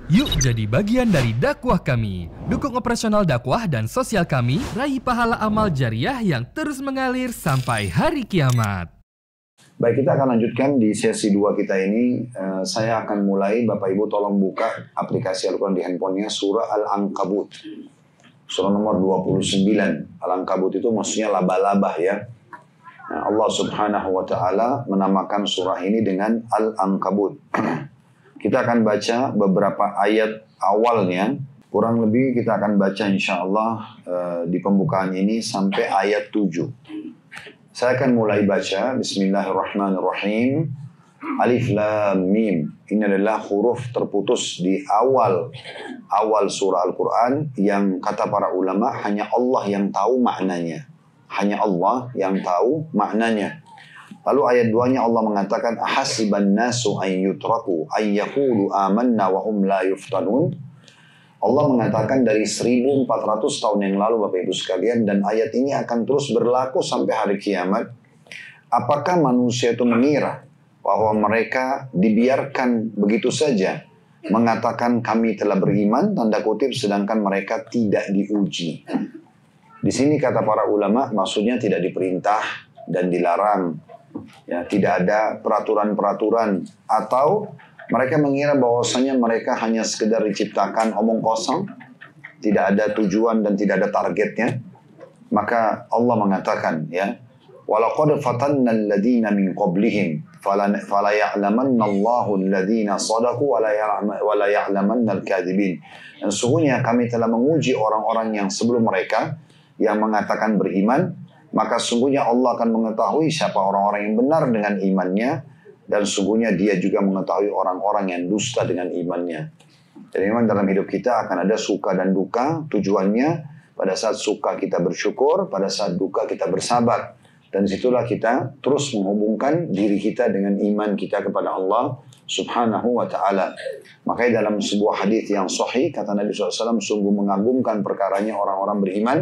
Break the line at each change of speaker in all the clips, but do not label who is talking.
Yuk jadi bagian dari dakwah kami. Dukung operasional dakwah dan sosial kami, raih pahala amal jariah yang terus mengalir sampai hari kiamat.
Baik, kita akan lanjutkan di sesi 2 kita ini. Saya akan mulai, Bapak Ibu tolong buka aplikasi Al-Quran di handphonenya, surah Al-Ankabut. Surah nomor 29. Al-Ankabut itu maksudnya laba-laba ya. Nah, Allah subhanahu wa ta'ala menamakan surah ini dengan Al-Ankabut. Kita akan baca beberapa ayat awalnya. Kurang lebih kita akan baca insya Allah di pembukaan ini sampai ayat 7. Saya akan mulai baca. Bismillahirrahmanirrahim. Alif Lam Mim. Ini adalah huruf terputus di awal surah Al-Quran yang kata para ulama hanya Allah yang tahu maknanya. Hanya Allah yang tahu maknanya. Lalu ayat 2-nya Allah mengatakan ahasiban nasu an yutraku ay yaqulu amanna wa hum la yuftanun. Allah mengatakan dari 1400 tahun yang lalu Bapak Ibu sekalian, dan ayat ini akan terus berlaku sampai hari kiamat. Apakah manusia itu mengira bahwa mereka dibiarkan begitu saja mengatakan kami telah beriman, tanda kutip, sedangkan mereka tidak diuji. Di sini kata para ulama maksudnya tidak diperintah dan dilarang. Ya, tidak ada peraturan-peraturan, atau mereka mengira bahwasanya mereka hanya sekedar diciptakan omong kosong, tidak ada tujuan dan tidak ada targetnya. Maka Allah mengatakan ya, walaqad fatanna alladziina min qablihim fala ya'lamanna Allahu alladziina shadaqu wa la ya'lamanna al-kadzibin. Dan sesungguhnya kami telah menguji orang-orang yang sebelum mereka yang mengatakan beriman, maka sungguhnya Allah akan mengetahui siapa orang-orang yang benar dengan imannya, dan sungguhnya dia juga mengetahui orang-orang yang dusta dengan imannya. Jadi memang dalam hidup kita akan ada suka dan duka. Tujuannya pada saat suka kita bersyukur, pada saat duka kita bersabar. Dan disitulah kita terus menghubungkan diri kita dengan iman kita kepada Allah subhanahu wa ta'ala. Makanya dalam sebuah hadis yang sahih kata Nabi SAW, sungguh mengagumkan perkaranya orang-orang beriman,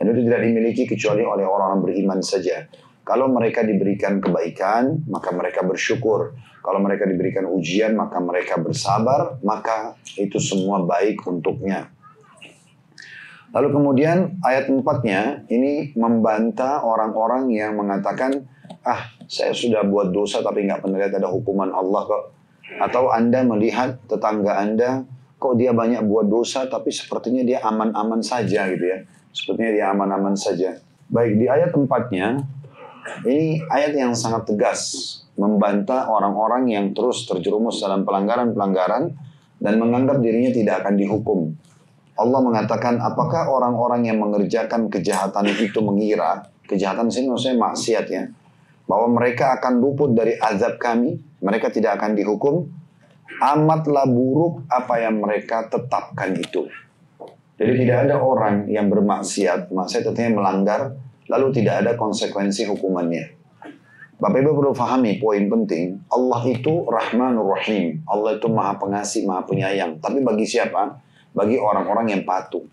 dan itu tidak dimiliki kecuali oleh orang-orang beriman saja. Kalau mereka diberikan kebaikan, maka mereka bersyukur. Kalau mereka diberikan ujian, maka mereka bersabar, maka itu semua baik untuknya. Lalu kemudian ayat 4-nya ini membantah orang-orang yang mengatakan, saya sudah buat dosa tapi nggak pernah lihat ada hukuman Allah kok. Atau Anda melihat tetangga Anda, kok dia banyak buat dosa tapi sepertinya dia aman-aman saja gitu ya. Sepertinya dia aman-aman saja. Baik, di ayat 4-nya, ini ayat yang sangat tegas, membantah orang-orang yang terus terjerumus dalam pelanggaran-pelanggaran dan menganggap dirinya tidak akan dihukum. Allah mengatakan, apakah orang-orang yang mengerjakan kejahatan itu mengira, kejahatan sini maksudnya maksiat ya, bahwa mereka akan luput dari azab kami, mereka tidak akan dihukum? Amatlah buruk apa yang mereka tetapkan itu. Jadi tidak ada orang yang bermaksiat, maksiat artinya melanggar, lalu tidak ada konsekuensi hukumannya. Bapak Ibu perlu pahami poin penting, Allah itu Rahmanur Rahim, Allah itu Maha Pengasih, Maha Penyayang. Tapi bagi siapa? Bagi orang-orang yang patuh.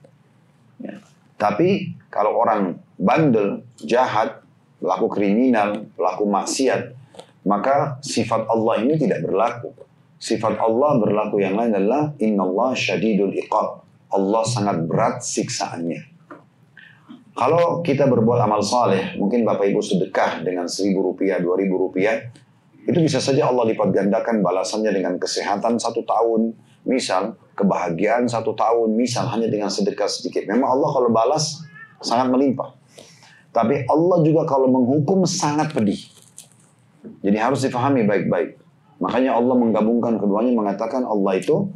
Ya. Tapi kalau orang bandel, jahat, pelaku kriminal, pelaku maksiat, maka sifat Allah ini tidak berlaku. Sifat Allah berlaku yang lain adalah Innallaha syadidul iqab. Allah sangat berat siksaannya. Kalau kita berbuat amal saleh, mungkin Bapak Ibu sedekah dengan 1.000 rupiah, 2.000 rupiah, itu bisa saja Allah lipat gandakan balasannya dengan kesehatan 1 tahun, misal kebahagiaan 1 tahun, misal hanya dengan sedekah sedikit. Memang Allah kalau balas sangat melimpah. Tapi Allah juga kalau menghukum sangat pedih. Jadi harus difahami baik-baik. Makanya Allah menggabungkan keduanya, mengatakan Allah itu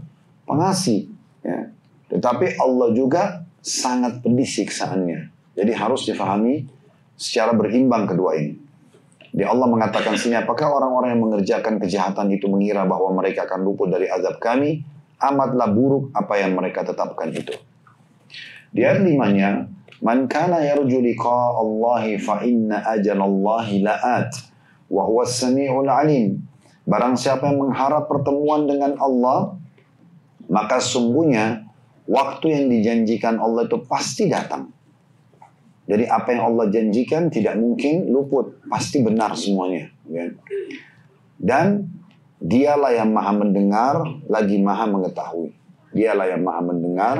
pengasih. Ya. Tetapi Allah juga sangat pedih siksaannya. Jadi harus difahami secara berimbang kedua ini. Di Allah mengatakan sini, apakah orang-orang yang mengerjakan kejahatan itu mengira bahwa mereka akan luput dari azab kami? Amatlah buruk apa yang mereka tetapkan itu. Di ayat 5-nya, man kana yarju liqa'a Allahi fa inna ajalallahi la'at wa huwas sami'ul 'alim. Barang siapa yang mengharap pertemuan dengan Allah, maka sungguhnya waktu yang dijanjikan Allah itu pasti datang. Jadi apa yang Allah janjikan tidak mungkin luput, pasti benar semuanya. Dan dialah yang maha mendengar, lagi maha mengetahui. Dialah yang maha mendengar,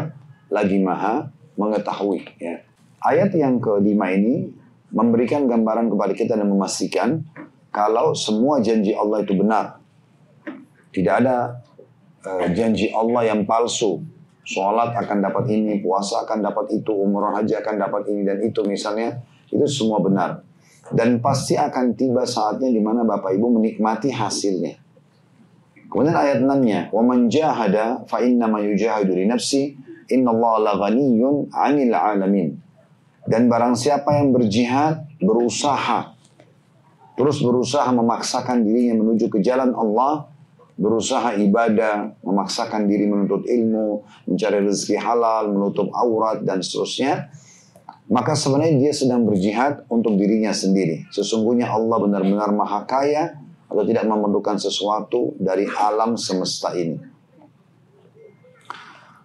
lagi maha mengetahui. Ya. Ayat yang kelima ini memberikan gambaran kepada kita dan memastikan kalau semua janji Allah itu benar. Tidak ada janji Allah yang palsu. Sholat akan dapat ini, puasa akan dapat itu, umrah haji akan dapat ini dan itu misalnya. Itu semua benar. Dan pasti akan tiba saatnya di mana Bapak Ibu menikmati hasilnya. Kemudian ayat 6-nya, وَمَنْ جَاهَدَ فَإِنَّمَا يُجَاهِدُ لِنَفْسِ إِنَّ اللَّهَ لَغَنِيٌّ عَنِ الْعَالَمِينَ. Dan barang siapa yang berjihad, berusaha, terus berusaha memaksakan dirinya menuju ke jalan Allah, berusaha ibadah, memaksakan diri menuntut ilmu, mencari rezeki halal, menutup aurat, dan seterusnya, maka sebenarnya dia sedang berjihad untuk dirinya sendiri. Sesungguhnya Allah benar-benar maha kaya atau tidak memerlukan sesuatu dari alam semesta ini.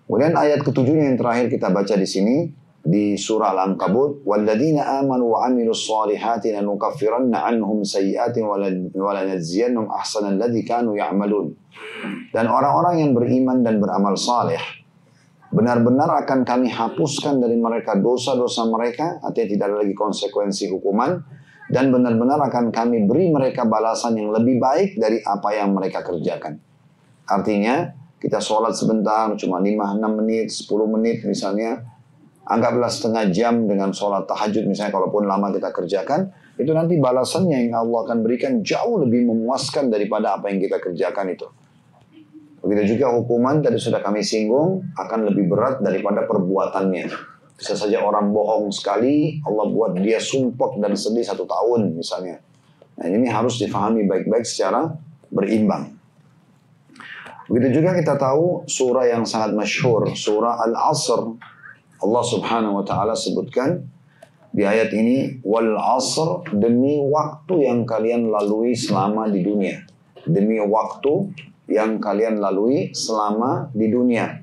Kemudian ayat ketujuhnya yang terakhir kita baca di sini di surah Al-Ankabut, "Walladzina amanu wa 'amilus shalihati lanukaffiranna 'anhum sayyi'atihim wa lanajziyannahum ahsanal ladzi kanu ya'malun." Dan orang-orang yang beriman dan beramal saleh benar-benar akan kami hapuskan dari mereka dosa-dosa mereka, artinya tidak ada lagi konsekuensi hukuman, dan benar-benar akan kami beri mereka balasan yang lebih baik dari apa yang mereka kerjakan. Artinya, kita sholat sebentar, cuma 5-6 menit, 10 menit misalnya, anggaplah setengah jam dengan sholat tahajud misalnya, kalaupun lama kita kerjakan, itu nanti balasannya yang Allah akan berikan jauh lebih memuaskan daripada apa yang kita kerjakan itu. Begitu juga hukuman, tadi sudah kami singgung, akan lebih berat daripada perbuatannya. Bisa saja orang bohong sekali, Allah buat dia sumpek dan sedih 1 tahun misalnya. Nah ini harus difahami baik-baik secara berimbang. Begitu juga kita tahu surah yang sangat masyhur, surah Al-Asr. Allah subhanahu wa ta'ala sebutkan di ayat ini, wal asr, demi waktu yang kalian lalui selama di dunia. Demi waktu yang kalian lalui selama di dunia.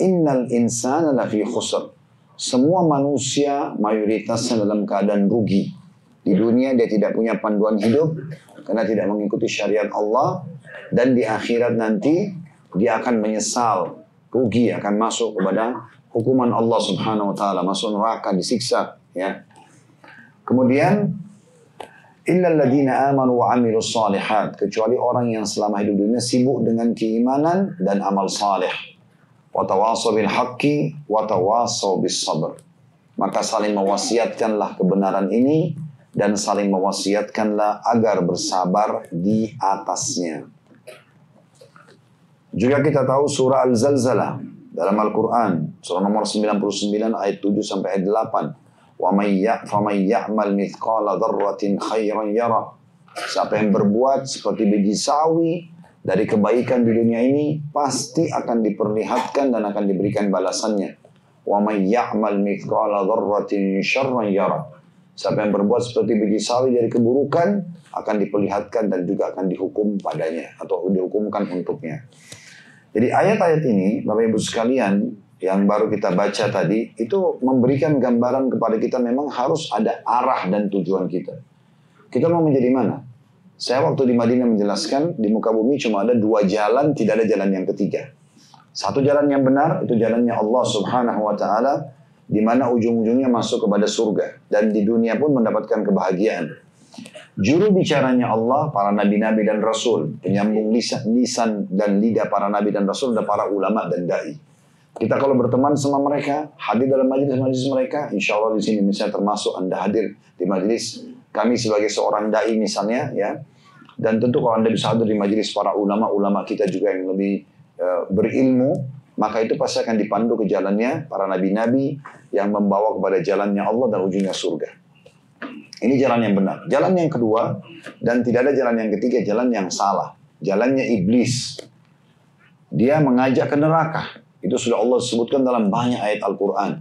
Innal insana lafi khusr. Semua manusia mayoritasnya dalam keadaan rugi. Di dunia dia tidak punya panduan hidup karena tidak mengikuti syariat Allah, dan di akhirat nanti dia akan menyesal, rugi, akan masuk kepada hukuman Allah Subhanahu wa taala, masuk neraka, disiksa, ya. Kemudian illal ladzina amanu wa 'amilus shalihat, kecuali orang yang selama hidup dunia sibuk dengan keimanan dan amal saleh. Watawasaw bil haqqi watawasaw bis sabr. Maka saling mewasiatkanlah kebenaran ini dan saling mewasiatkanlah agar bersabar di atasnya. Juga kita tahu surah Al-Zalzalah dalam Al-Quran, surah nomor 99 ayat 7 sampai ayat 8. Wa may ya'mal mithqala dzarratin khairan yara. Siapa yang berbuat seperti biji sawi dari kebaikan di dunia ini, pasti akan diperlihatkan dan akan diberikan balasannya. Wa may ya'mal mithqala dzarratin syarran yara. Siapa yang berbuat seperti biji sawi dari keburukan akan diperlihatkan dan juga akan dihukum padanya atau dihukumkan untuknya. Jadi ayat-ayat ini, Bapak Ibu sekalian, yang baru kita baca tadi, itu memberikan gambaran kepada kita memang harus ada arah dan tujuan kita. Kita mau menjadi mana? Saya waktu di Madinah menjelaskan, di muka bumi cuma ada 2 jalan, tidak ada jalan yang ketiga. Satu jalan yang benar, itu jalannya Allah subhanahu wa ta'ala, di mana ujung-ujungnya masuk kepada surga. Dan di dunia pun mendapatkan kebahagiaan. Juru bicaranya Allah, para nabi-nabi dan rasul. Penyambung lisan dan lidah para nabi dan rasul, dan para ulama dan da'i. Kita kalau berteman sama mereka, hadir dalam majelis-majelis mereka, insya Allah di sini misalnya termasuk Anda hadir di majelis kami sebagai seorang da'i misalnya, ya. Dan tentu kalau Anda bisa hadir di majelis para ulama-ulama kita juga yang lebih berilmu, maka itu pasti akan dipandu ke jalannya para nabi-nabi yang membawa kepada jalannya Allah dan ujungnya surga. Ini jalan yang benar. Jalan yang kedua, dan tidak ada jalan yang ketiga, jalan yang salah. Jalannya iblis. Dia mengajak ke neraka. Itu sudah Allah sebutkan dalam banyak ayat Al-Quran.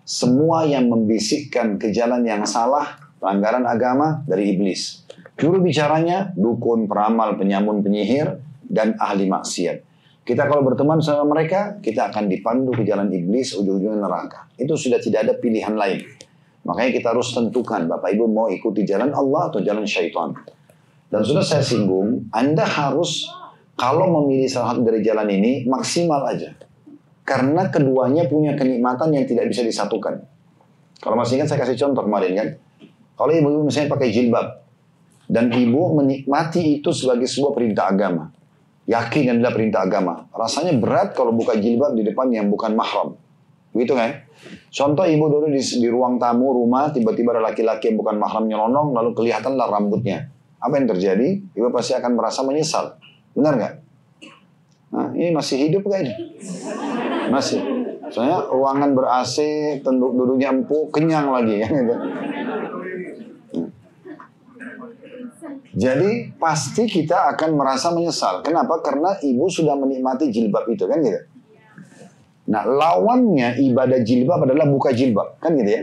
Semua yang membisikkan ke jalan yang salah, pelanggaran agama, dari iblis. Juru bicaranya, dukun, peramal, penyamun, penyihir, dan ahli maksiat. Kita kalau berteman sama mereka, kita akan dipandu ke jalan iblis, ujung-ujungnya neraka. Itu sudah tidak ada pilihan lain. Makanya kita harus tentukan, Bapak Ibu mau ikuti jalan Allah atau jalan syaitan. Dan sudah saya singgung, Anda harus, kalau memilih salah satu dari jalan ini, maksimal aja. karena keduanya punya kenikmatan yang tidak bisa disatukan. Kalau masih ingat saya kasih contoh kemarin kan. Kalau ibu misalnya pakai jilbab dan ibu menikmati itu sebagai sebuah perintah agama, yakin adalah perintah agama, rasanya berat kalau buka jilbab di depan yang bukan mahram. Begitu kan? Contoh ibu dulu di ruang tamu rumah, tiba-tiba ada laki-laki yang bukan mahram nyelonong, lalu kelihatanlah rambutnya. Apa yang terjadi? Ibu pasti akan merasa menyesal. Benar nggak? Nah, ini masih hidup nggak ini? Masih. Soalnya ruangan ber-AC, duduknya empuk, kenyang lagi. Ya, gitu. Jadi pasti kita akan merasa menyesal. Kenapa? Karena ibu sudah menikmati jilbab itu kan gitu. Nah, lawannya ibadah jilbab adalah buka jilbab, kan gitu ya.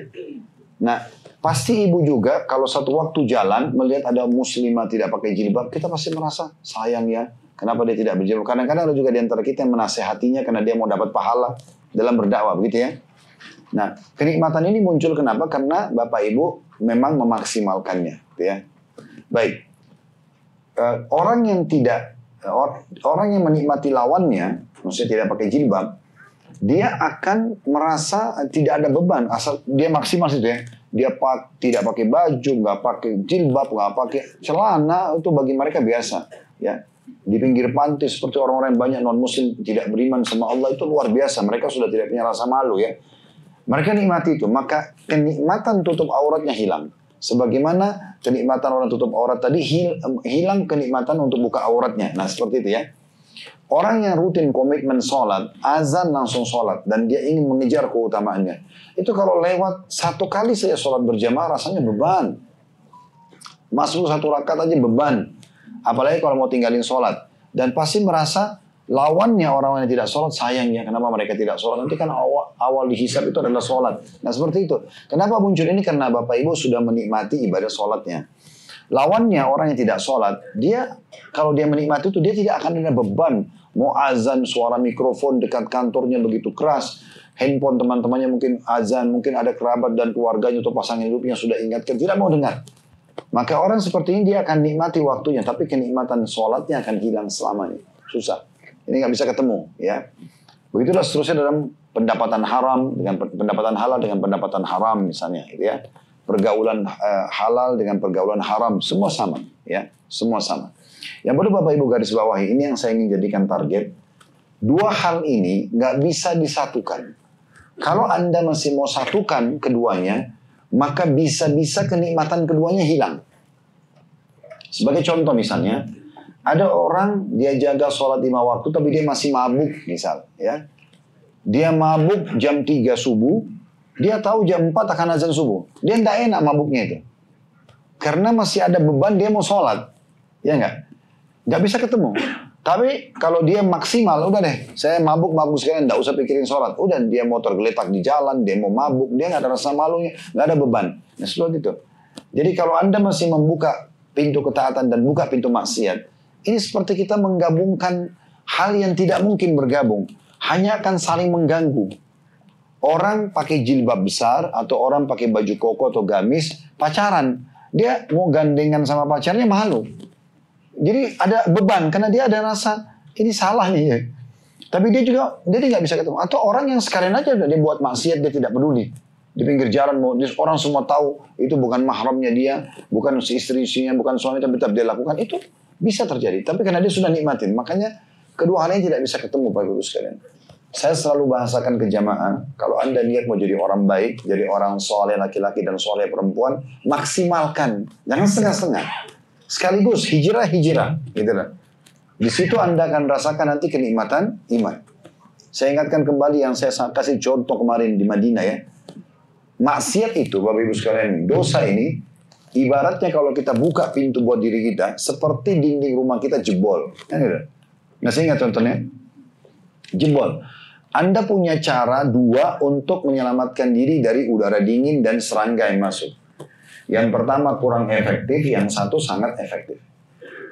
Nah, pasti ibu juga kalau satu waktu jalan melihat ada muslimah tidak pakai jilbab, kita pasti merasa sayang ya. Kenapa dia tidak berjilbab? Kadang-kadang ada juga di antara kita yang menasehatinya karena dia mau dapat pahala dalam berdakwah, begitu ya. Nah, kenikmatan ini muncul kenapa? Karena Bapak Ibu memang memaksimalkannya, gitu ya. Baik. Orang yang menikmati lawannya, maksudnya tidak pakai jilbab, dia akan merasa tidak ada beban asal dia maksimal situ ya. Dia tidak pakai baju, nggak pakai jilbab, nggak pakai celana, itu bagi mereka biasa. Ya, di pinggir pantai seperti orang-orang yang banyak non Muslim tidak beriman sama Allah itu luar biasa. Mereka sudah tidak punya rasa malu ya. Mereka nikmati itu, maka kenikmatan tutup auratnya hilang. Sebagaimana kenikmatan orang tutup aurat tadi hilang kenikmatan untuk buka auratnya. Nah seperti itu ya. Orang yang rutin komitmen sholat, azan langsung sholat, dan dia ingin mengejar keutamaannya. Itu kalau lewat satu kali saya sholat berjamaah rasanya beban. Masuk satu rakaat aja beban. Apalagi kalau mau tinggalin sholat. Dan pasti merasa lawannya orang yang tidak sholat sayangnya. Kenapa mereka tidak sholat? Nanti kan awal dihisab itu adalah sholat. Nah seperti itu. Kenapa muncul ini? Karena Bapak Ibu sudah menikmati ibadah sholatnya. Lawannya orang yang tidak sholat, dia kalau dia menikmati itu dia tidak akan ada beban. Mau azan, suara mikrofon dekat kantornya begitu keras, handphone teman-temannya mungkin azan, mungkin ada kerabat dan keluarganya atau pasangan hidupnya sudah ingatkan, tidak mau dengar. Maka orang seperti ini dia akan nikmati waktunya, tapi kenikmatan sholatnya akan hilang selamanya. Susah. Ini nggak bisa ketemu, ya. Begitulah seterusnya dalam pendapatan haram dengan pendapatan halal dengan pendapatan haram misalnya, gitu ya. Pergaulan halal dengan pergaulan haram semua sama, ya, semua sama. Yang perlu Bapak Ibu garis bawahi, ini yang saya ingin jadikan target. Dua hal ini nggak bisa disatukan. Kalau Anda masih mau satukan keduanya, maka bisa-bisa kenikmatan keduanya hilang. Sebagai contoh misalnya, ada orang dia jaga sholat 5 waktu tapi dia masih mabuk misal, ya. Dia mabuk jam 3 subuh, dia tahu jam 4 akan azan subuh. Dia tidak enak mabuknya itu. Karena masih ada beban dia mau sholat. Ya enggak? Nggak bisa ketemu. Tapi kalau dia maksimal, udah deh. Saya mabuk sekalian, tidak usah pikirin sholat. Udah dia mau tergeletak di jalan, dia mau mabuk. Dia nggak ada rasa malunya, nggak ada beban. Nah seperti itu. Jadi kalau Anda masih membuka pintu ketaatan dan buka pintu maksiat, ini seperti kita menggabungkan hal yang tidak mungkin bergabung. Hanya akan saling mengganggu. Orang pakai jilbab besar atau orang pakai baju koko atau gamis pacaran, dia mau gandengan sama pacarnya malu. Jadi ada beban karena dia ada rasa ini salah nih ya. Tapi dia nggak bisa ketemu. Atau orang yang sekalian aja dia buat maksiat dia tidak peduli. Di pinggir jalan orang semua tahu itu bukan mahramnya dia, bukan istri-istrinya, bukan suami tapi tetap dia lakukan itu bisa terjadi. Tapi karena dia sudah nikmatin, makanya kedua hal ini tidak bisa ketemu Bapak Ibu sekalian. Saya selalu bahasakan ke jamaah, kalau Anda niat mau jadi orang baik, jadi orang soleh laki-laki dan soleh perempuan, maksimalkan, jangan setengah-setengah. Sekaligus hijrah, gitu lah. Di situ Anda akan rasakan nanti kenikmatan iman. Saya ingatkan kembali yang saya kasih contoh kemarin di Madinah ya. Maksiat itu, Bapak Ibu sekalian, dosa ini, ibaratnya kalau kita buka pintu buat diri kita, seperti dinding rumah kita jebol. Masih ingat contohnya? Jebol. Anda punya cara 2 untuk menyelamatkan diri dari udara dingin dan serangga yang masuk. Yang pertama kurang efektif, yang satu sangat efektif.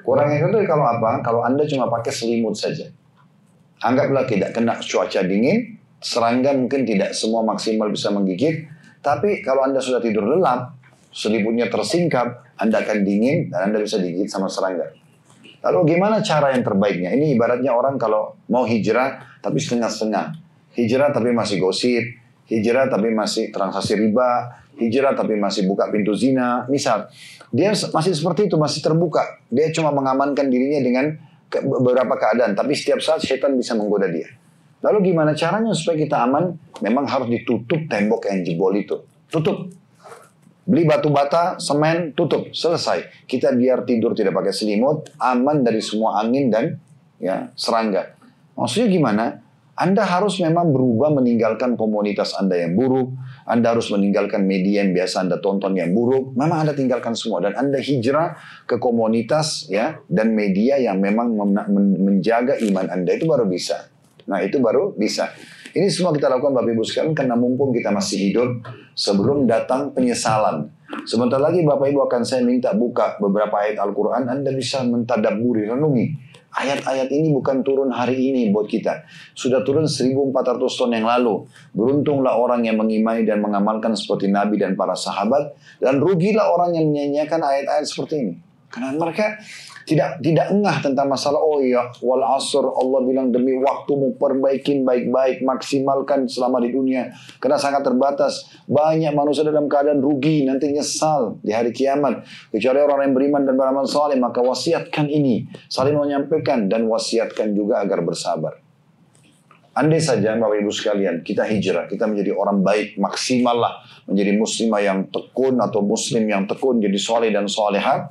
Kurang efektif kalau apa? Kalau Anda cuma pakai selimut saja. Anggaplah tidak kena cuaca dingin, serangga mungkin tidak semua maksimal bisa menggigit, tapi kalau Anda sudah tidur lelap, selimutnya tersingkap, Anda akan dingin dan Anda bisa digigit sama serangga. Lalu gimana cara yang terbaiknya? Ini ibaratnya orang kalau mau hijrah tapi setengah-setengah. hijrah tapi masih gosip, hijrah tapi masih transaksi riba, hijrah tapi masih buka pintu zina. Misal, dia masih seperti itu, masih terbuka. Dia cuma mengamankan dirinya dengan beberapa keadaan, tapi setiap saat setan bisa menggoda dia. Lalu gimana caranya supaya kita aman? Memang harus ditutup tembok yang jebol itu. Tutup. Beli batu bata, semen, tutup. Selesai. Kita biar tidur tidak pakai selimut, aman dari semua angin dan ya serangga. Maksudnya gimana? Anda harus memang berubah meninggalkan komunitas Anda yang buruk. Anda harus meninggalkan media yang biasa Anda tonton yang buruk. Memang Anda tinggalkan semua. Dan Anda hijrah ke komunitas ya dan media yang memang menjaga iman Anda. Itu baru bisa. Nah itu baru bisa. Ini semua kita lakukan Bapak Ibu sekalian karena mumpung kita masih hidup sebelum datang penyesalan. Sebentar lagi Bapak Ibu akan saya minta buka beberapa ayat Al-Quran. Anda bisa mentadabburi, renungi. Ayat-ayat ini bukan turun hari ini buat kita. Sudah turun 1400 tahun yang lalu. Beruntunglah orang yang mengimani dan mengamalkan seperti Nabi dan para sahabat. Dan rugilah orang yang menyanyiakan ayat-ayat seperti ini. Karena mereka tidak engah tentang masalah, oh iya, wal asr, Allah bilang demi waktumu perbaikin baik-baik, maksimalkan selama di dunia. Karena sangat terbatas. Banyak manusia dalam keadaan rugi, nanti nyesal di hari kiamat. Kecuali orang yang beriman dan beramal saleh, maka wasiatkan ini. Saling menyampaikan dan wasiatkan juga agar bersabar. Andai saja Bapak Ibu sekalian, kita hijrah, kita menjadi orang baik, maksimal lah. Menjadi muslimah yang tekun atau muslim yang tekun, jadi soleh dan soleha.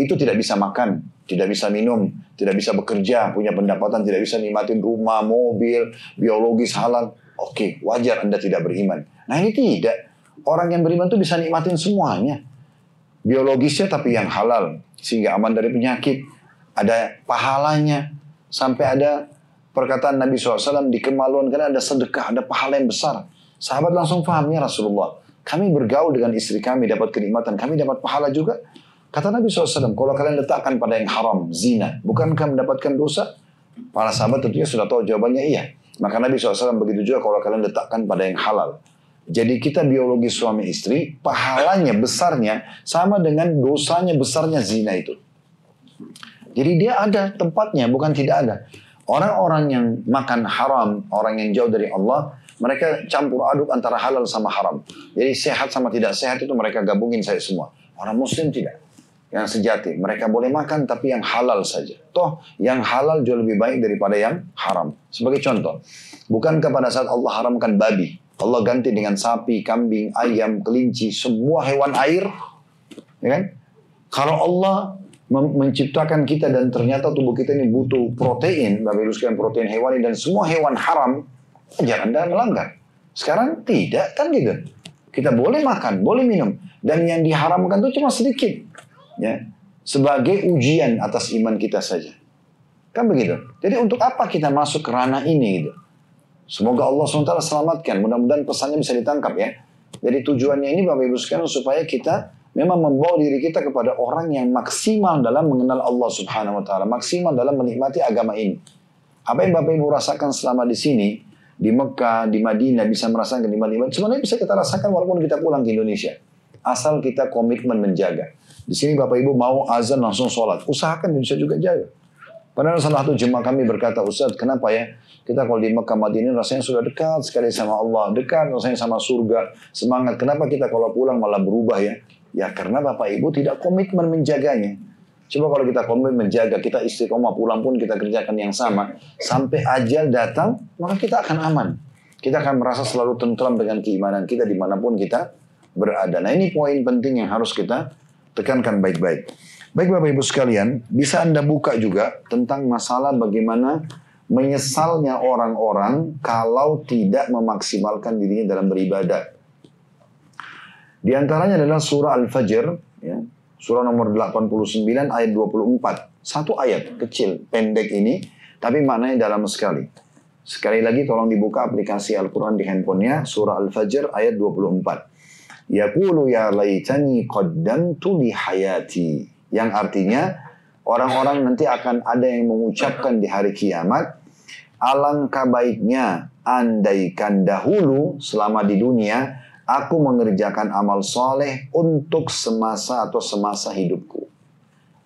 Itu tidak bisa makan, tidak bisa minum, tidak bisa bekerja, punya pendapatan, tidak bisa nikmatin rumah, mobil, biologis halal. Oke, wajar Anda tidak beriman. Nah ini tidak. Orang yang beriman itu bisa nikmatin semuanya. Biologisnya tapi yang halal. Sehingga aman dari penyakit. Ada pahalanya. Sampai ada perkataan Nabi SAW di kemaluan. Karena ada sedekah, ada pahala yang besar. Sahabat langsung pahamnya Rasulullah. Kami bergaul dengan istri kami, dapat kenikmatan. Kami dapat pahala juga. Kata Nabi SAW, kalau kalian letakkan pada yang haram, zina, bukankah mendapatkan dosa? Para sahabat tentunya sudah tahu jawabannya iya. Maka Nabi SAW begitu juga kalau kalian letakkan pada yang halal. Jadi kita biologi suami istri, pahalanya besarnya sama dengan dosanya besarnya zina itu. Jadi dia ada tempatnya, bukan tidak ada. Orang-orang yang makan haram, orang yang jauh dari Allah, mereka campur aduk antara halal sama haram. Jadi sehat sama tidak sehat itu mereka gabungin saya semua. Orang muslim tidak. Yang sejati. Mereka boleh makan tapi yang halal saja. Toh yang halal jauh lebih baik daripada yang haram. Sebagai contoh. Bukankah pada saat Allah haramkan babi. Allah ganti dengan sapi, kambing, ayam, kelinci. Semua hewan air. Ya kan? Kalau Allah menciptakan kita dan ternyata tubuh kita ini butuh protein. Bapak Ibu sekalian protein hewani dan semua hewan haram. Jangan Anda melanggar. Sekarang tidak kan gitu. Kita boleh makan, boleh minum. Dan yang diharamkan itu cuma sedikit. Ya, sebagai ujian atas iman kita saja. Kan begitu. Jadi untuk apa kita masuk ke ranah ini gitu. Semoga Allah SWT selamatkan. Mudah-mudahan pesannya bisa ditangkap ya. Jadi tujuannya ini Bapak Ibu sekalian supaya kita memang membawa diri kita kepada orang yang maksimal dalam mengenal Allah Subhanahu wa taala, maksimal dalam menikmati agama ini. Apa yang Bapak Ibu rasakan selama di sini, di Mekah, di Madinah bisa merasakan nikmat-nikmat. Sebenarnya bisa kita rasakan walaupun kita pulang ke Indonesia. Asal kita komitmen menjaga. Di sini Bapak Ibu mau azan langsung sholat. Usahakan bisa juga jaga. Padahal salah satu jemaah kami berkata, Ustaz, kenapa ya? Kita kalau di Mekah Madinah rasanya sudah dekat sekali sama Allah. Dekat rasanya sama surga. Semangat. Kenapa kita kalau pulang malah berubah ya? Ya karena Bapak Ibu tidak komitmen menjaganya. Coba kalau kita komitmen menjaga, kita istiqomah pulang pun kita kerjakan yang sama. Sampai ajal datang, maka kita akan aman. Kita akan merasa selalu tentram dengan keimanan kita dimanapun kita berada. Nah ini poin penting yang harus kita tekankan baik-baik. Baik Bapak Ibu sekalian, bisa Anda buka juga tentang masalah bagaimana menyesalnya orang-orang kalau tidak memaksimalkan dirinya dalam beribadah. Di antaranya adalah surah Al-Fajr, ya, surah nomor 89 ayat 24. Satu ayat kecil, pendek ini, tapi maknanya dalam sekali. Sekali lagi tolong dibuka aplikasi Al-Quran di handphonenya, surah Al-Fajr ayat 24. Yaqulu ya laitani qaddamtu li hayati. Yang artinya orang-orang nanti akan ada yang mengucapkan di hari kiamat, alangkah baiknya andaikan dahulu selama di dunia aku mengerjakan amal soleh untuk semasa atau semasa hidupku.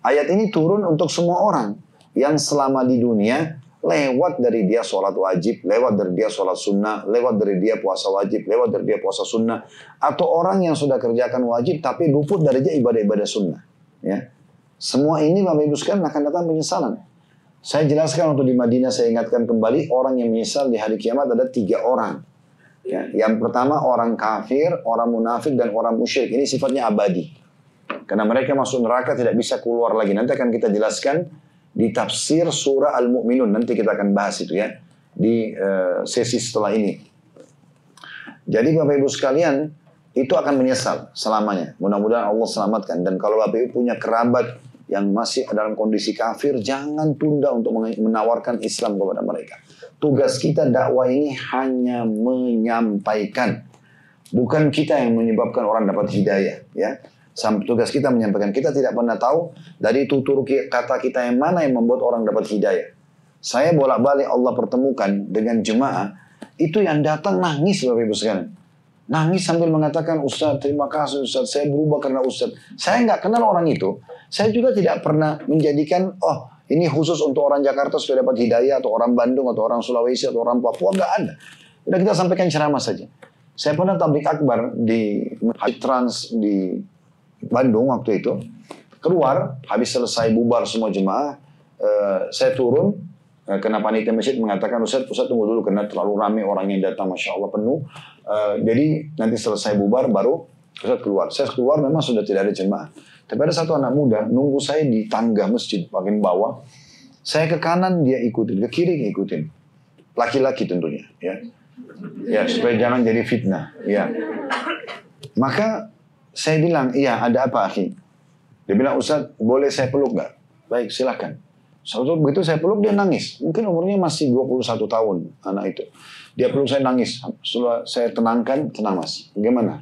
Ayat ini turun untuk semua orang yang selama di dunia lewat dari dia sholat wajib, lewat dari dia sholat sunnah, lewat dari dia puasa wajib, lewat dari dia puasa sunnah. Atau orang yang sudah kerjakan wajib tapi luput dari dia ibadah-ibadah sunnah. Ya. Semua ini Bapak Ibu sekalian akan datang penyesalan. Saya jelaskan untuk di Madinah, saya ingatkan kembali, orang yang menyesal di hari kiamat ada 3 orang. Ya. Yang pertama orang kafir, orang munafik, dan orang musyrik. Ini sifatnya abadi. Karena mereka masuk neraka tidak bisa keluar lagi. Nanti akan kita jelaskan di tafsir surah Al-Mu'minun. Nanti kita akan bahas itu ya di sesi setelah ini. Jadi Bapak Ibu sekalian, itu akan menyesal selamanya. Mudah-mudahan Allah selamatkan. Dan kalau Bapak Ibu punya kerabat yang masih dalam kondisi kafir, jangan tunda untuk menawarkan Islam kepada mereka. Tugas kita dakwah ini hanya menyampaikan. Bukan kita yang menyebabkan orang dapat hidayah, ya. Tugas kita menyampaikan. Kita tidak pernah tahu dari tutur kata kita yang mana yang membuat orang dapat hidayah. Saya bolak-balik Allah pertemukan dengan jemaah, itu yang datang nangis Bapak Ibu sekalian. Nangis sambil mengatakan, Ustaz, terima kasih Ustaz, saya berubah karena Ustaz. Saya nggak kenal orang itu. Saya juga tidak pernah menjadikan, oh ini khusus untuk orang Jakarta supaya dapat hidayah, atau orang Bandung, atau orang Sulawesi, atau orang Papua. Nggak ada. Udah kita sampaikan ceramah saja. Saya pernah tablik akbar di Trans di Bandung waktu itu, keluar, habis selesai bubar semua jemaah, saya turun, karena panitia masjid mengatakan, Ustaz tunggu dulu, karena terlalu ramai orang yang datang, Masya Allah penuh, jadi nanti selesai bubar, baru Ustaz keluar. Saya keluar memang sudah tidak ada jemaah, tapi ada satu anak muda, nunggu saya di tangga masjid, bagian bawah, saya ke kanan, dia ikutin, ke kiri ikutin, laki-laki tentunya, ya supaya jangan jadi fitnah, ya. Maka saya bilang, iya ada apa akhi? Dia bilang, Ustaz boleh saya peluk gak? Baik silakan. Suatu begitu saya peluk, dia nangis. Mungkin umurnya masih 21 tahun anak itu. Dia peluk saya nangis. Setelah saya tenangkan, tenang mas. Bagaimana?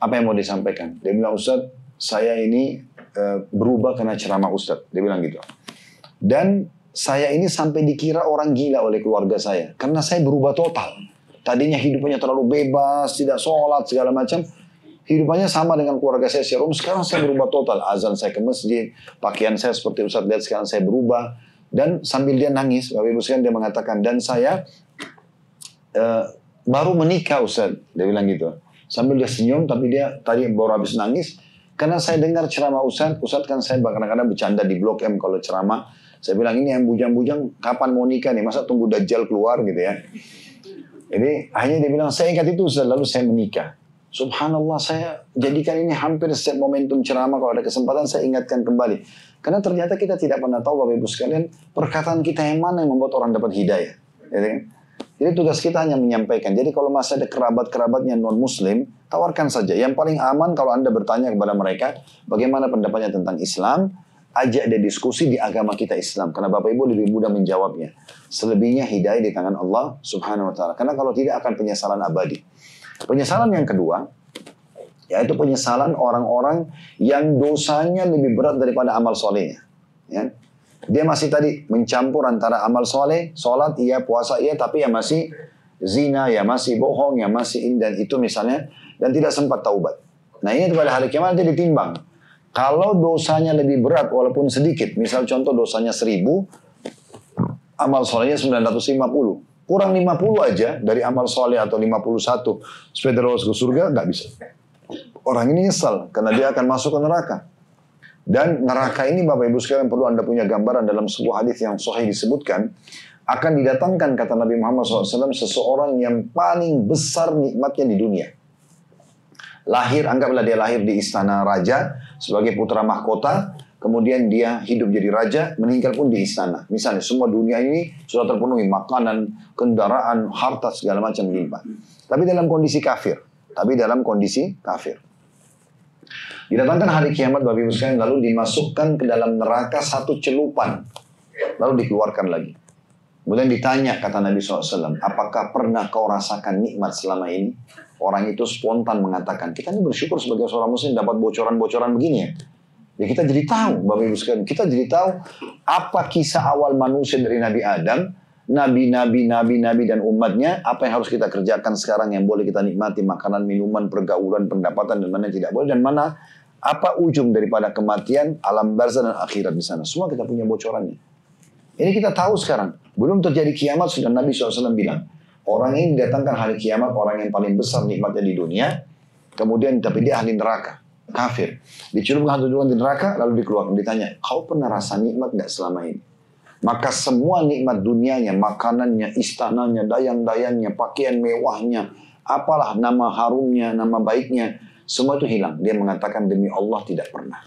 Apa yang mau disampaikan? Dia bilang, Ustaz saya ini berubah karena ceramah Ustaz. Dia bilang gitu. Dan saya ini sampai dikira orang gila oleh keluarga saya. Karena saya berubah total. Tadinya hidupnya terlalu bebas, tidak sholat, segala macam. Hidupannya sama dengan keluarga saya secara umum. Sekarang saya berubah total. Azan saya ke masjid, pakaian saya seperti Ustaz lihat sekarang saya berubah. Dan sambil dia nangis, Bapak Ibu sekalian, dia mengatakan, dan saya baru menikah Ustaz. Dia bilang gitu. Sambil dia senyum, tapi dia tadi baru habis nangis. Karena saya dengar ceramah Ustaz kan saya kadang-kadang bercanda di Blok M kalau ceramah. Saya bilang, ini yang bujang-bujang kapan mau nikah nih? Masa tunggu Dajjal keluar gitu ya. Jadi hanya dia bilang, saya ingat itu Ustaz, lalu saya menikah. Subhanallah, saya jadikan ini hampir setiap momentum ceramah, kalau ada kesempatan saya ingatkan kembali. Karena ternyata kita tidak pernah tahu Bapak Ibu sekalian, perkataan kita yang mana yang membuat orang dapat hidayah. Jadi tugas kita hanya menyampaikan. Jadi kalau masih ada kerabat-kerabatnya non-muslim, tawarkan saja. Yang paling aman kalau Anda bertanya kepada mereka, bagaimana pendapatnya tentang Islam, ajak dia diskusi di agama kita Islam. Karena Bapak Ibu lebih mudah menjawabnya. Selebihnya hidayah di tangan Allah Subhanahu Wa Taala. Karena kalau tidak akan penyesalan abadi. Penyesalan yang kedua, yaitu penyesalan orang-orang yang dosanya lebih berat daripada amal solehnya. Ya. Dia masih tadi mencampur antara amal soleh, sholat, iya, puasa, iya, tapi ya masih zina, ya masih bohong, ya masih ini dan itu misalnya, dan tidak sempat taubat. Nah ini pada hari kiamat dia ditimbang. Kalau dosanya lebih berat walaupun sedikit, misal contoh dosanya 1000, amal solehnya 950. Kurang 50 aja dari amal soleh atau 51 supaya terus ke surga, nggak bisa. Orang ini nyesal karena dia akan masuk ke neraka. Dan neraka ini Bapak Ibu sekalian perlu Anda punya gambaran dalam sebuah hadis yang sahih disebutkan akan didatangkan kata Nabi Muhammad SAW seseorang yang paling besar nikmatnya di dunia. Lahir, anggaplah dia lahir di istana raja sebagai putra mahkota. Kemudian dia hidup jadi raja, meninggal pun di istana. Misalnya semua dunia ini sudah terpenuhi makanan, kendaraan, harta segala macam limpah. Tapi dalam kondisi kafir. Didatangkan hari kiamat Bapak Ibu sekalian, lalu dimasukkan ke dalam neraka satu celupan. Lalu dikeluarkan lagi. Kemudian ditanya kata Nabi SAW, apakah pernah kau rasakan nikmat selama ini? Orang itu spontan mengatakan, kita ini bersyukur sebagai seorang muslim dapat bocoran-bocoran begini ya. Ya kita jadi tahu, Bapak Ibu sekalian, kita jadi tahu apa kisah awal manusia dari Nabi Adam, nabi-nabi dan umatnya, apa yang harus kita kerjakan sekarang yang boleh kita nikmati, makanan, minuman, pergaulan, pendapatan, dan mana yang tidak boleh, dan mana apa ujung daripada kematian, alam barzah dan akhirat di sana. Semua kita punya bocorannya. Ini kita tahu sekarang. Belum terjadi kiamat sudah Nabi SAW bilang. Orang ini didatangkan hari kiamat, orang yang paling besar nikmatnya di dunia. Kemudian tapi dia ahli neraka. Kafir. Dicelupkan satu duluan di neraka, lalu dikeluarkan. Ditanya, kau pernah rasa nikmat gak selama ini? Maka semua nikmat dunianya, makanannya, istananya, dayang-dayangnya, pakaian mewahnya, apalah nama harumnya, nama baiknya, semua itu hilang. Dia mengatakan demi Allah tidak pernah.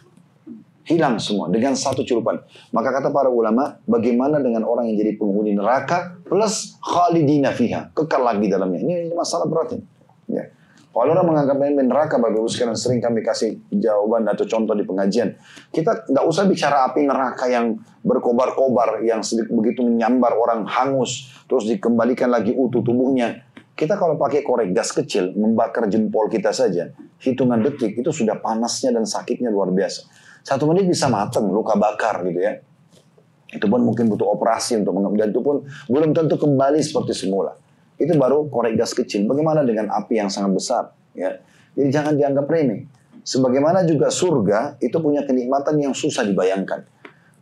Hilang semua dengan satu celupan. Maka kata para ulama, bagaimana dengan orang yang jadi penghuni neraka plus khalidina fiha, kekal lagi dalamnya. Ini masalah berat ini. Ya. Kalau orang menganggap ini neraka, Bapak Ibu sekarang sering kami kasih jawaban atau contoh di pengajian. Kita nggak usah bicara api neraka yang berkobar-kobar, yang begitu menyambar orang hangus, terus dikembalikan lagi utuh tubuhnya. Kita kalau pakai korek gas kecil, membakar jempol kita saja, hitungan detik itu sudah panasnya dan sakitnya luar biasa. 1 menit bisa mateng, luka bakar gitu ya. Itu pun mungkin butuh operasi untuk dan itu pun belum tentu kembali seperti semula. Itu baru korek gas kecil. Bagaimana dengan api yang sangat besar? Ya. Jadi jangan dianggap remeh. Sebagaimana juga surga itu punya kenikmatan yang susah dibayangkan.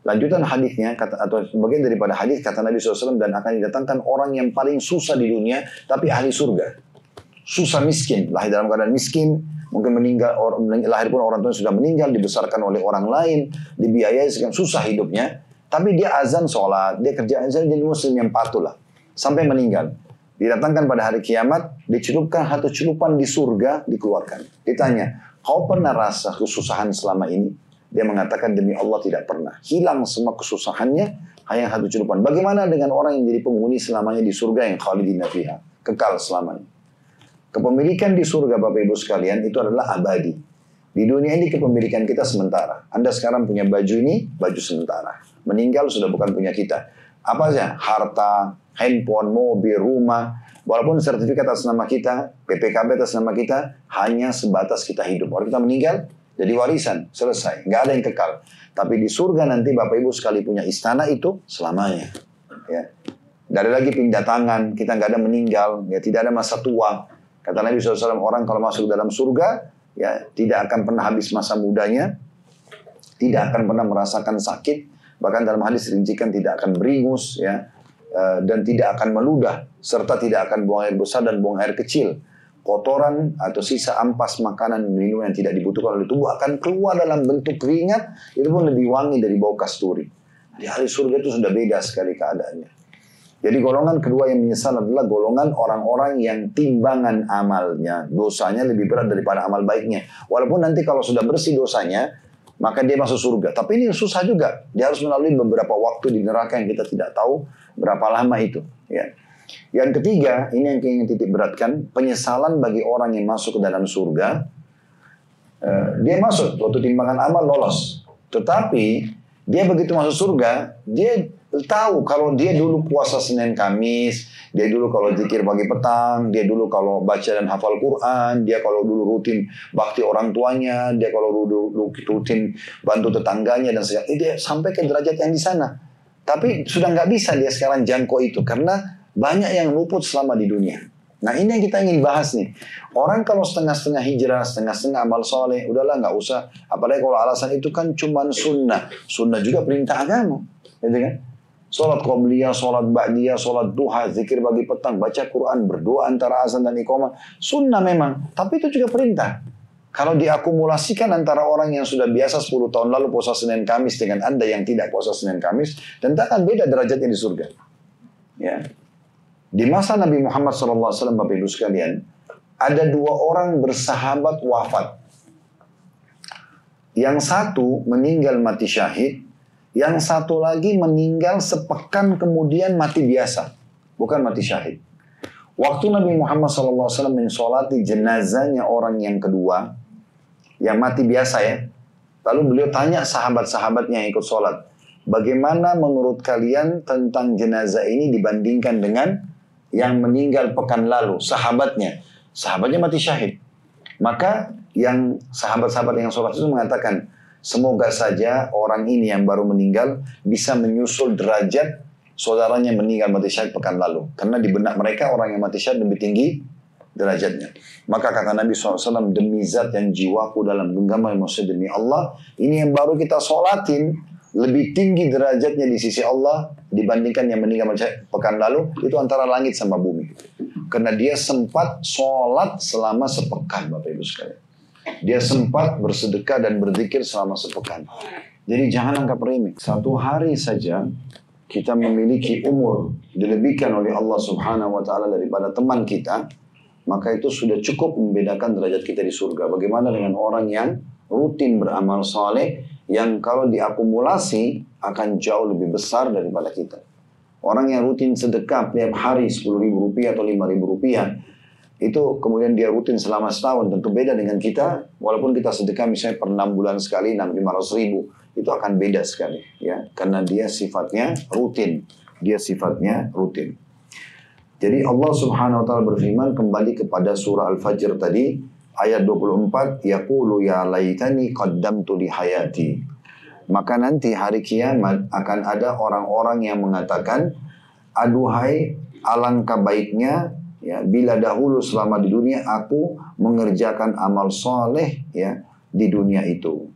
Lanjutan hadisnya atau bagian daripada hadis kata Nabi SAW, dan akan didatangkan orang yang paling susah di dunia tapi ahli surga. Susah miskin, lahir dalam keadaan miskin, mungkin meninggal, lahir pun orang tua sudah meninggal, dibesarkan oleh orang lain, dibiayai sekian, susah hidupnya. Tapi dia azan sholat, dia kerja azan, jadi muslim yang patuh lah sampai meninggal. Didatangkan pada hari kiamat, dicelupkan satu celupan di surga, dikeluarkan. Ditanya, kau pernah rasa kesusahan selama ini? Dia mengatakan demi Allah tidak pernah. Hilang semua kesusahannya, hanya satu celupan. Bagaimana dengan orang yang jadi penghuni selamanya di surga yang khalidina fiha, kekal selamanya? Kepemilikan di surga Bapak Ibu sekalian itu adalah abadi. Di dunia ini kepemilikan kita sementara. Anda sekarang punya baju ini, baju sementara. Meninggal sudah bukan punya kita. Apa saja? Harta, handphone, mobil, rumah. Walaupun sertifikat atas nama kita, PPKB atas nama kita, hanya sebatas kita hidup. Kalau kita meninggal, jadi warisan, selesai. Nggak ada yang kekal. Tapi di surga nanti Bapak Ibu sekali punya istana itu selamanya. Ya. Nggak ada lagi pindah tangan, kita nggak ada meninggal, ya, tidak ada masa tua. Kata Nabi SAW, orang kalau masuk dalam surga, ya tidak akan pernah habis masa mudanya, tidak akan pernah merasakan sakit, bahkan dalam hadis rincikan tidak akan beringus, ya, dan tidak akan meludah, serta tidak akan buang air besar dan buang air kecil. Kotoran atau sisa ampas makanan dan minuman yang tidak dibutuhkan oleh tubuh akan keluar dalam bentuk keringat, itu pun lebih wangi dari bau kasturi. Di ahli surga itu sudah beda sekali keadaannya. Jadi golongan kedua yang menyesal adalah golongan orang-orang yang timbangan amalnya, dosanya lebih berat daripada amal baiknya. Walaupun nanti kalau sudah bersih dosanya, maka dia masuk surga. Tapi ini susah juga. Dia harus melalui beberapa waktu di neraka yang kita tidak tahu berapa lama itu. Ya. Yang ketiga, ini yang ingin titik beratkan, penyesalan bagi orang yang masuk ke dalam surga. Dia masuk, waktu timbangan amal lolos. Tetapi dia begitu masuk surga, dia tahu kalau dia dulu puasa Senin Kamis, dia dulu kalau zikir pagi petang, dia dulu kalau baca dan hafal Quran, dia kalau dulu rutin bakti orang tuanya, dia kalau dulu rutin bantu tetangganya dan segala, dia sampai ke derajat yang di sana. Tapi sudah nggak bisa dia sekarang jangkau itu karena banyak yang luput selama di dunia. Nah ini yang kita ingin bahas nih. Orang kalau setengah-setengah hijrah, setengah-setengah amal soleh, udahlah nggak usah. Apalagi kalau alasan itu kan cuma sunnah. Sunnah juga perintah agama, gitu kan? Sholat qobliyah, sholat ba'diyah, sholat duha, zikir pagi petang, baca Quran, berdoa antara azan dan iqamah. Sunnah memang, tapi itu juga perintah. Kalau diakumulasikan antara orang yang sudah biasa 10 tahun lalu puasa Senin Kamis dengan Anda yang tidak puasa Senin Kamis, tentu akan beda derajatnya di surga. Ya. Di masa Nabi Muhammad SAW, Bapak Ibu sekalian, ada 2 orang bersahabat wafat. Yang satu meninggal mati syahid, yang satu lagi meninggal sepekan kemudian mati biasa, bukan mati syahid. Waktu Nabi Muhammad SAW mensolati jenazahnya orang yang kedua, yang mati biasa ya, lalu beliau tanya sahabat-sahabatnya yang ikut sholat, bagaimana menurut kalian tentang jenazah ini dibandingkan dengan yang meninggal pekan lalu, sahabatnya mati syahid. Maka yang sahabat-sahabat yang sholat itu mengatakan, semoga saja orang ini yang baru meninggal bisa menyusul derajat saudaranya meninggal mati syahid pekan lalu. Karena di benak mereka orang yang mati syahid lebih tinggi derajatnya. Maka kata Nabi SAW, demi zat yang jiwaku dalam genggaman manusia, demi Allah, ini yang baru kita sholatin, lebih tinggi derajatnya di sisi Allah dibandingkan yang meninggal pekan lalu, itu antara langit sama bumi. Karena dia sempat sholat selama sepekan, Bapak Ibu sekalian. Dia sempat bersedekah dan berzikir selama sepekan. Jadi jangan anggap remeh. Satu hari saja kita memiliki umur dilebihkan oleh Allah Subhanahu wa taala daripada teman kita, maka itu sudah cukup membedakan derajat kita di surga. Bagaimana dengan orang yang rutin beramal saleh yang kalau diakumulasi akan jauh lebih besar daripada kita. Orang yang rutin sedekah tiap hari 10.000 rupiah atau 5.000 rupiah, itu kemudian dia rutin selama setahun, tentu beda dengan kita. Walaupun kita sedekah misalnya per 6 bulan sekali 500.000, itu akan beda sekali, ya, karena dia sifatnya rutin. Jadi Allah Subhanahu wa taala berfirman kembali kepada surah Al-Fajr tadi ayat 24, yaqulu ya laitani qaddamtu li hayati. Maka nanti hari kiamat akan ada orang-orang yang mengatakan, aduhai alangkah baiknya ya bila dahulu selama di dunia aku mengerjakan amal soleh ya di dunia itu.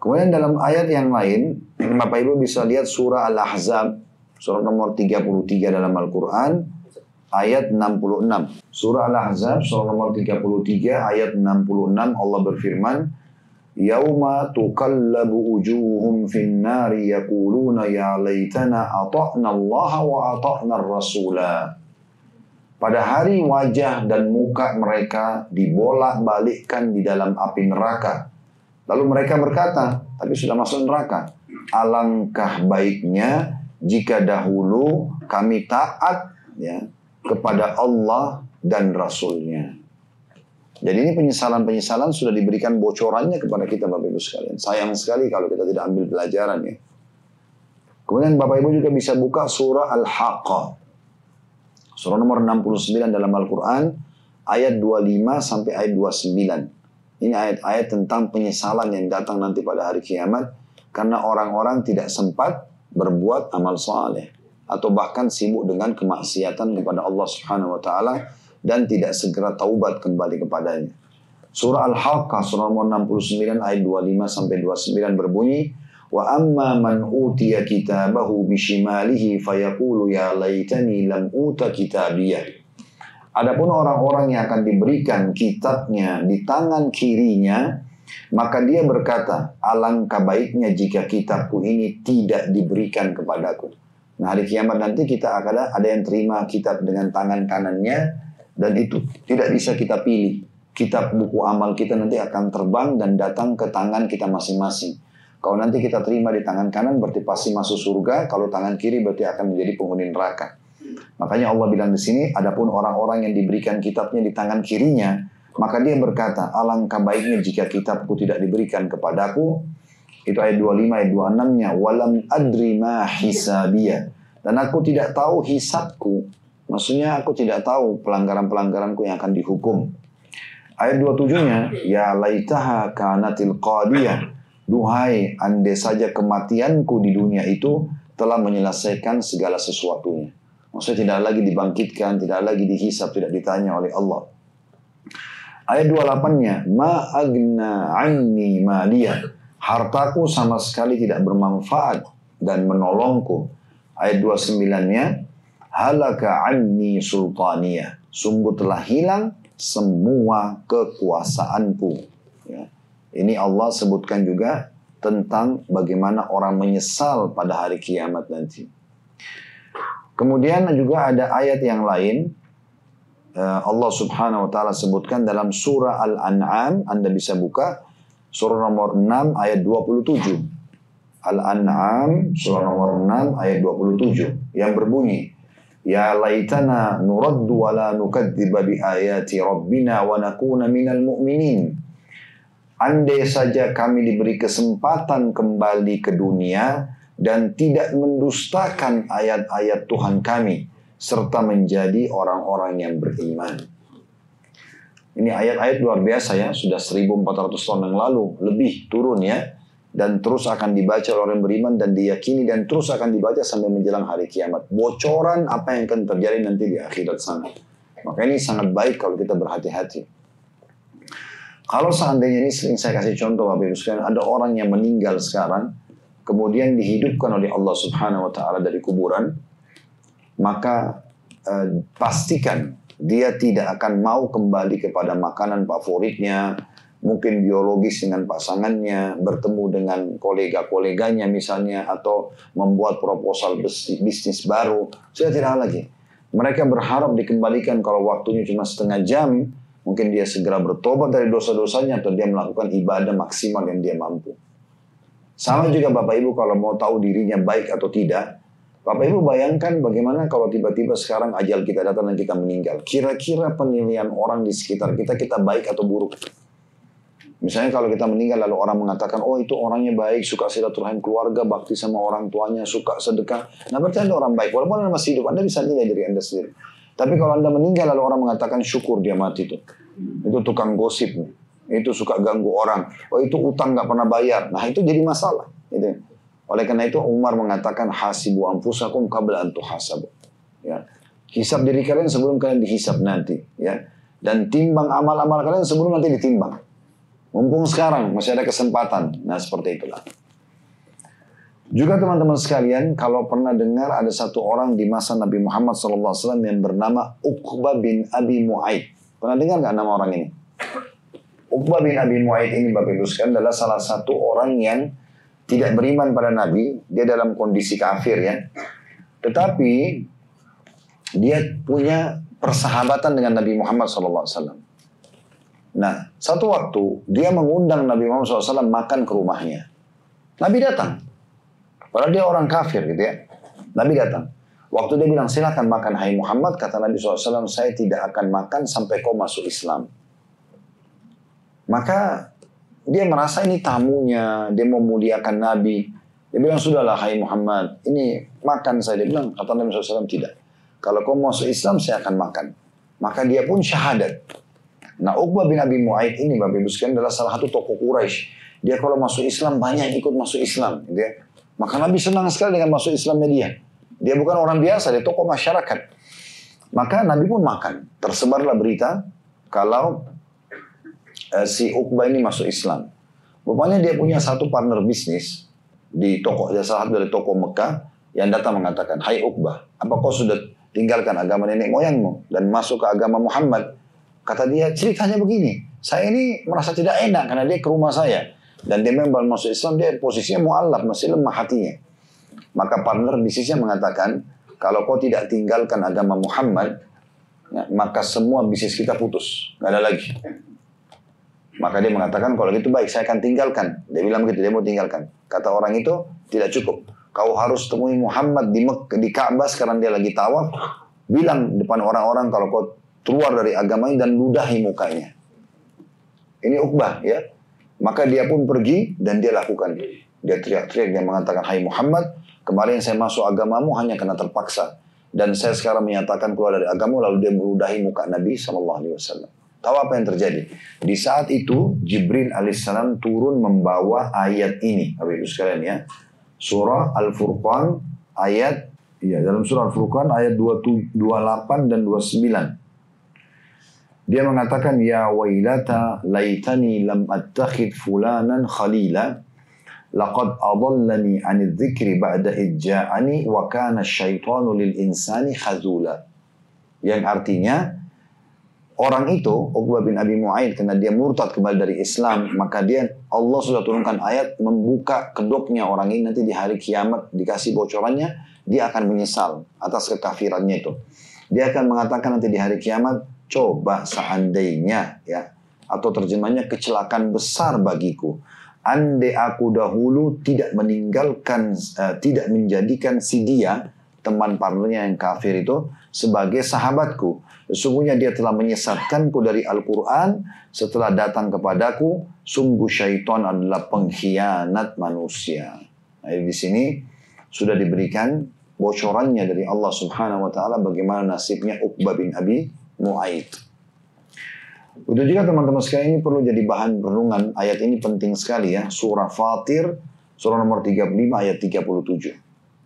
Kemudian dalam ayat yang lain, Bapak Ibu bisa lihat surah Al-Ahzab, surah nomor 33 dalam Al-Quran, ayat 66. Surah Al-Ahzab, surah nomor 33, ayat 66, Allah berfirman, Yauma tuqallabu wujuhum fin nari yaquluna ya laitana ata'na Allah wa ata'na ar-rasula. Pada hari wajah dan muka mereka dibolak-balikkan di dalam api neraka. Lalu mereka berkata, tapi sudah masuk neraka, alangkah baiknya jika dahulu kami taat ya kepada Allah dan Rasulnya. Jadi ini penyesalan-penyesalan sudah diberikan bocorannya kepada kita Bapak Ibu sekalian. Sayang sekali kalau kita tidak ambil pelajaran ya. Kemudian Bapak Ibu juga bisa buka surah Al-Haqqah. Surah nomor 69 dalam Al-Quran, ayat 25 sampai ayat 29. Ini ayat-ayat tentang penyesalan yang datang nanti pada hari kiamat. Karena orang-orang tidak sempat berbuat amal saleh. Atau bahkan sibuk dengan kemaksiatan kepada Allah Subhanahu wa ta'ala. Dan tidak segera taubat kembali kepadanya. Surah Al-Haqqah, surah nomor 69 ayat 25 sampai 29 berbunyi, Wa amma man utiya kitabahu bishimalihi fayaqulu ya laitani lam uta kitabiyah. Adapun orang-orang yang akan diberikan kitabnya di tangan kirinya, maka dia berkata, alangkah baiknya jika kitabku ini tidak diberikan kepadaku. Nah hari kiamat nanti kita akan ada yang terima kitab dengan tangan kanannya, dan itu tidak bisa kita pilih. Kitab buku amal kita nanti akan terbang dan datang ke tangan kita masing-masing. Kalau nanti kita terima di tangan kanan berarti pasti masuk surga. Kalau tangan kiri berarti akan menjadi penghuni neraka. Makanya Allah bilang di sini, adapun orang-orang yang diberikan kitabnya di tangan kirinya, maka dia berkata, alangkah baiknya jika kitabku tidak diberikan kepadaku. Itu ayat 25, ayat 26-nya. Walam adri ma hisabiyah. Dan aku tidak tahu hisabku. Maksudnya aku tidak tahu pelanggaran-pelanggaranku yang akan dihukum. Ayat 27-nya, ya laitaha kanatil qadiyah. Duhai, andai saja kematianku di dunia itu telah menyelesaikan segala sesuatunya. Maksudnya tidak lagi dibangkitkan, tidak lagi dihisab, tidak ditanya oleh Allah. Ayat 28-nya, ma agna anni maliyah. Hartaku sama sekali tidak bermanfaat dan menolongku. Ayat 29-nya, halaka anni sultaniyah. Sungguh telah hilang semua kekuasaanku. Ya. Ini Allah sebutkan juga tentang bagaimana orang menyesal pada hari kiamat nanti. Kemudian juga ada ayat yang lain. Allah Subhanahu wa ta'ala sebutkan dalam surah Al-An'am. Anda bisa buka surah nomor 6 ayat 27. Al-An'am surah nomor 6 ayat 27 yang berbunyi, ya laitana nuraddu wa la nukadziba bi ayati rabbina wa nakuna minal mu'minin. Andai saja kami diberi kesempatan kembali ke dunia dan tidak mendustakan ayat-ayat Tuhan kami serta menjadi orang-orang yang beriman. Ini ayat-ayat luar biasa ya, sudah 1400 tahun yang lalu lebih turun ya. Dan terus akan dibaca oleh orang beriman dan diyakini dan terus akan dibaca sampai menjelang hari kiamat. Bocoran apa yang akan terjadi nanti di akhirat sana. Maka ini sangat baik kalau kita berhati-hati. Kalau seandainya ini sering saya kasih contoh Bapak Ibu sekalian, ada orang yang meninggal sekarang, kemudian dihidupkan oleh Allah Subhanahu wa taala dari kuburan, maka pastikan dia tidak akan mau kembali kepada makanan favoritnya, mungkin biologis dengan pasangannya, bertemu dengan kolega-koleganya misalnya, atau membuat proposal bisnis baru. Sudah tidak lagi. Mereka berharap dikembalikan kalau waktunya cuma setengah jam, mungkin dia segera bertobat dari dosa-dosanya atau dia melakukan ibadah maksimal yang dia mampu. Sama juga Bapak Ibu kalau mau tahu dirinya baik atau tidak, Bapak Ibu bayangkan bagaimana kalau tiba-tiba sekarang ajal kita datang dan kita meninggal. Kira-kira penilaian orang di sekitar kita, kita baik atau buruk? Misalnya kalau kita meninggal lalu orang mengatakan, oh itu orangnya baik, suka silaturahim keluarga, bakti sama orang tuanya, suka sedekah. Nah berarti Anda orang baik. Walaupun Anda masih hidup, Anda bisa nilai diri Anda sendiri. Tapi kalau Anda meninggal lalu orang mengatakan syukur dia mati itu. Itu tukang gosip. Itu suka ganggu orang. Oh itu utang gak pernah bayar. Nah itu jadi masalah. Gitu. Oleh karena itu Umar mengatakan hasibu anfusakum qabla an tuhasabu. Ya. Hisab diri kalian sebelum kalian dihisab nanti. Ya. Dan timbang amal-amal kalian sebelum nanti ditimbang. Mumpung sekarang masih ada kesempatan. Nah seperti itulah. Juga teman-teman sekalian, kalau pernah dengar ada satu orang di masa Nabi Muhammad SAW yang bernama Uqbah bin Abi Mu'aid. Pernah dengar nggak nama orang ini? Uqbah bin Abi Mu'aid ini Bapak Ibu sekalian adalah salah satu orang yang tidak beriman pada Nabi, dia dalam kondisi kafir ya. Tetapi dia punya persahabatan dengan Nabi Muhammad SAW. Nah, satu waktu dia mengundang Nabi Muhammad SAW makan ke rumahnya. Nabi datang. Padahal dia orang kafir gitu ya. Nabi datang. Waktu dia bilang silakan makan hai Muhammad, kata Nabi SAW, saya tidak akan makan sampai kau masuk Islam. Maka dia merasa ini tamunya, dia mau muliakan Nabi. Dia bilang, sudahlah hai Muhammad, ini makan saya. Dia bilang, kata Nabi SAW, tidak. Kalau kau masuk Islam, saya akan makan. Maka dia pun syahadat. Nah, Uqbah bin Abi Mu'aid ini, Bapak Ibu sekalian, adalah salah satu tokoh Quraisy. Dia kalau masuk Islam, banyak yang ikut masuk Islam. Gitu ya. Maka Nabi senang sekali dengan masuk Islamnya dia. Dia bukan orang biasa, dia tokoh masyarakat. Maka Nabi pun makan. Tersebarlah berita, kalau si Uqbah ini masuk Islam. Rupanya dia punya satu partner bisnis di toko, salah satu dari toko Mekah yang datang mengatakan, hai Uqbah, apa kau sudah tinggalkan agama nenek moyangmu dan masuk ke agama Muhammad? Kata dia, ceritanya begini, saya ini merasa tidak enak karena dia ke rumah saya dan dia memang masuk Islam, dia posisinya mu'allaf, masih lemah hatinya. Maka partner bisnisnya mengatakan, kalau kau tidak tinggalkan agama Muhammad, ya, maka semua bisnis kita putus, nggak ada lagi. Maka dia mengatakan, kalau gitu baik, saya akan tinggalkan. Dia bilang begitu, dia mau tinggalkan. Kata orang itu, tidak cukup. Kau harus temui Muhammad di Ka'bah, sekarang dia lagi tawaf. Bilang depan orang-orang kalau kau keluar dari agama ini dan ludahi mukanya. Ini Uqbah ya. Maka dia pun pergi dan dia lakukan. Dia teriak-teriak, dia mengatakan, hai Muhammad, kemarin saya masuk agamamu hanya karena terpaksa. Dan saya sekarang menyatakan keluar dari agamamu, lalu dia meludahi muka Nabi SAW. Tahu apa yang terjadi? Di saat itu Jibril alaihissalam turun membawa ayat ini, Bapak Ibu sekalian ya. Surah Al-Furqan ayat, ya dalam surah Al-Furqan ayat 28 dan 29. Dia mengatakan, ya wailata laitani lam attakhid fulanan khalila laqad adallani 'anil dzikri ba'da idja'ani wa kana asyaitanu lil insani khazula. Yang artinya orang itu, Uqbah bin Abi Mu'aid, karena dia murtad kembali dari Islam, maka Allah sudah turunkan ayat membuka kedoknya orang ini, nanti di hari kiamat dikasih bocorannya, dia akan menyesal atas kekafirannya itu. Dia akan mengatakan nanti di hari kiamat, coba seandainya, ya, atau terjemahnya kecelakaan besar bagiku, andai aku dahulu tidak menjadikan si dia, teman partnernya yang kafir itu, sebagai sahabatku. Sesungguhnya dia telah menyesatkanku dari Al-Quran setelah datang kepadaku. Sungguh syaitan adalah pengkhianat manusia. Nah, di sini sudah diberikan bocorannya dari Allah Subhanahu Wa Taala bagaimana nasibnya Uqbah bin Abi Mu'aid. Itu juga teman-teman sekalian, ini perlu jadi bahan renungan. Ayat ini penting sekali ya. Surah Fatir, surah nomor 35 ayat 37.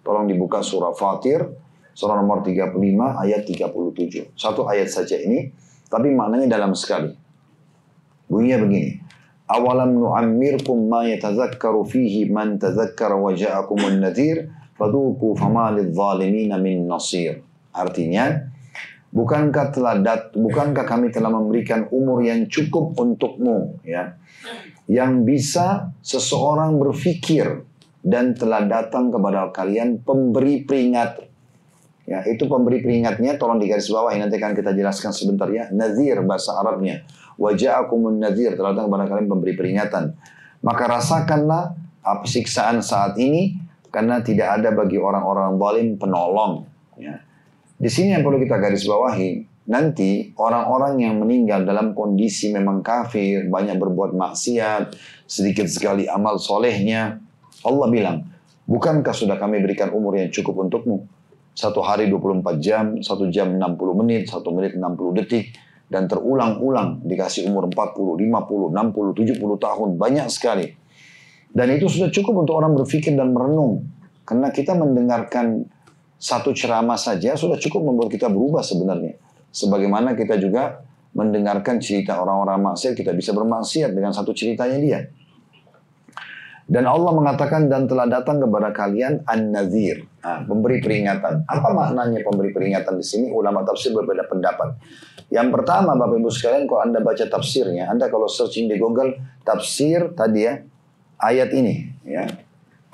Tolong dibuka surah Fatir, surah nomor 35 ayat 37. Satu ayat saja ini, tapi maknanya dalam sekali. Bunyinya begini. Awalam nu'ammirkum ma yatazakkaru fihi man tazakkara wa ja'akumun nadhir fadhuku fama lidh-dhalimina min nasir. Artinya, bukankah kami telah memberikan umur yang cukup untukmu, ya, yang bisa seseorang berfikir dan telah datang kepada kalian pemberi peringat. Ya, itu pemberi peringatnya, tolong digarisbawahi, nanti akan kita jelaskan sebentar ya. Nadhir bahasa Arabnya. Wa ja'akumun nadhir, telah datang kepada kalian pemberi peringatan. Maka rasakanlah siksaan saat ini, karena tidak ada bagi orang-orang zalim penolong. Ya. Di sini yang perlu kita garisbawahi, nanti orang-orang yang meninggal dalam kondisi memang kafir, banyak berbuat maksiat, sedikit sekali amal solehnya, Allah bilang, bukankah sudah kami berikan umur yang cukup untukmu? 1 hari 24 jam, 1 jam 60 menit, 1 menit 60 detik, dan terulang-ulang dikasih umur 40, 50, 60, 70 tahun, banyak sekali. Dan itu sudah cukup untuk orang berpikir dan merenung. Karena kita mendengarkan satu ceramah saja sudah cukup membuat kita berubah sebenarnya. Sebagaimana kita juga mendengarkan cerita orang-orang maksiat, kita bisa bermaksiat dengan satu ceritanya dia. Dan Allah mengatakan, dan telah datang kepada kalian an-nadhir, pemberi peringatan. Apa maknanya pemberi peringatan di sini? Ulama tafsir berbeda pendapat. Yang pertama, Bapak Ibu sekalian, kalau Anda baca tafsirnya, Anda kalau searching di Google tafsir tadi ya, ayat ini ya,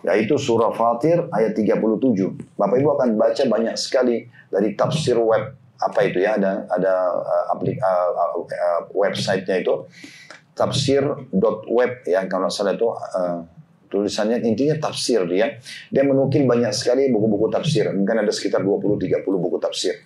yaitu surah Fatir ayat 37. Bapak Ibu akan baca banyak sekali dari tafsir web, apa itu ya, ada websitenya itu tafsir.web ya, kalau salah itu tulisannya intinya tafsir dia menukil banyak sekali buku-buku tafsir, mungkin ada sekitar 20-30 buku tafsir.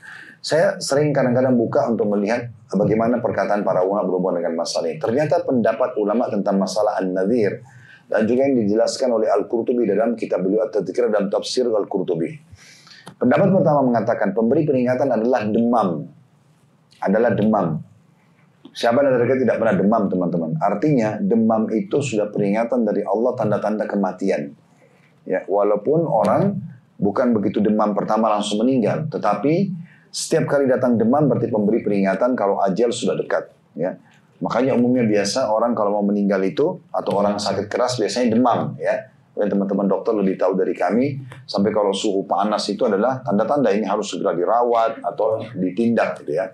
Saya sering kadang-kadang buka untuk melihat bagaimana perkataan para ulama berhubungan dengan masalah ini. Ternyata pendapat ulama tentang masalah an-nadhir dan juga yang dijelaskan oleh Al-Qurtubi dalam kitab beliau At-Tadhkirah dan tafsir Al-Qurtubi. Pendapat pertama mengatakan pemberi peringatan adalah demam. Siapa dari kita tidak pernah demam, teman-teman? Artinya demam itu sudah peringatan dari Allah, tanda-tanda kematian. Ya, walaupun orang bukan begitu demam pertama langsung meninggal, tetapi setiap kali datang demam berarti pemberi peringatan kalau ajal sudah dekat. Ya, makanya umumnya biasa orang kalau mau meninggal itu atau orang sakit keras biasanya demam. Ya, dan teman-teman dokter lebih tahu dari kami. Sampai kalau suhu panas itu adalah tanda-tanda ini harus segera dirawat atau ditindak, gitu ya.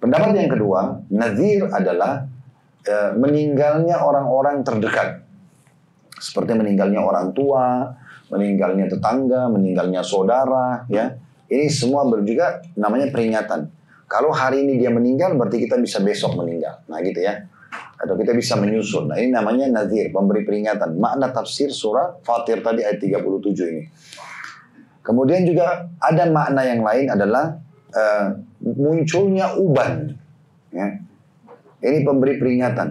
Pendapat yang kedua, nadhir adalah meninggalnya orang-orang terdekat. Seperti meninggalnya orang tua, meninggalnya tetangga, meninggalnya saudara. Ya, ini semua juga namanya peringatan. Kalau hari ini dia meninggal, berarti kita bisa besok meninggal. Nah gitu ya. Atau kita bisa menyusul. Nah ini namanya nadhir, pemberi peringatan. Makna tafsir surah Fatir tadi ayat 37 ini. Kemudian juga ada makna yang lain adalah munculnya uban, ya. Ini pemberi peringatan.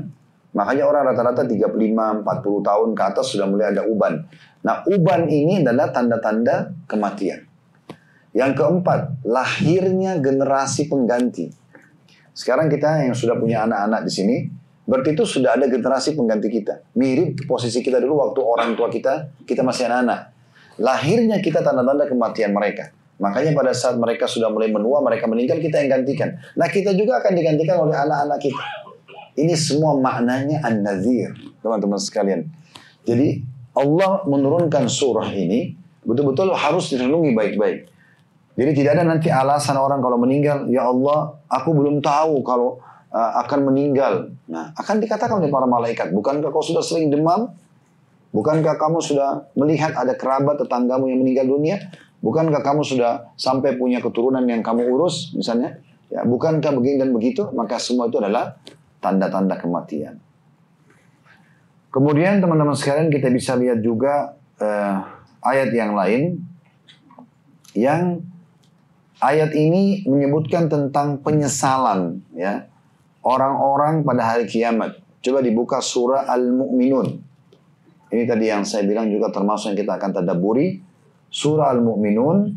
Makanya orang rata-rata 35-40 tahun ke atas sudah mulai ada uban. Nah uban ini adalah tanda-tanda kematian. Yang keempat, lahirnya generasi pengganti. Sekarang kita yang sudah punya anak-anak di sini, berarti itu sudah ada generasi pengganti kita. Mirip posisi kita dulu waktu orang tua kita masih anak-anak. Lahirnya kita tanda-tanda kematian mereka. Makanya pada saat mereka sudah mulai menua, mereka meninggal, kita yang gantikan. Nah kita juga akan digantikan oleh anak-anak kita. Ini semua maknanya an-nadhir, teman-teman sekalian. Jadi Allah menurunkan surah ini, betul-betul harus direnungi baik-baik. Jadi tidak ada nanti alasan orang kalau meninggal, ya Allah, aku belum tahu kalau akan meninggal. Nah akan dikatakan oleh para malaikat, bukankah kau sudah sering demam? Bukankah kamu sudah melihat ada kerabat tetanggamu yang meninggal dunia? Bukankah kamu sudah sampai punya keturunan yang kamu urus misalnya? Ya, bukankah begini dan begitu? Maka semua itu adalah tanda-tanda kematian. Kemudian teman-teman sekalian kita bisa lihat juga ayat yang lain. Yang ayat ini menyebutkan tentang penyesalan ya, orang-orang pada hari kiamat. Coba dibuka surah Al-Mu'minun. Ini tadi yang saya bilang juga termasuk yang kita akan tadabburi. Surah Al-Mu'minun,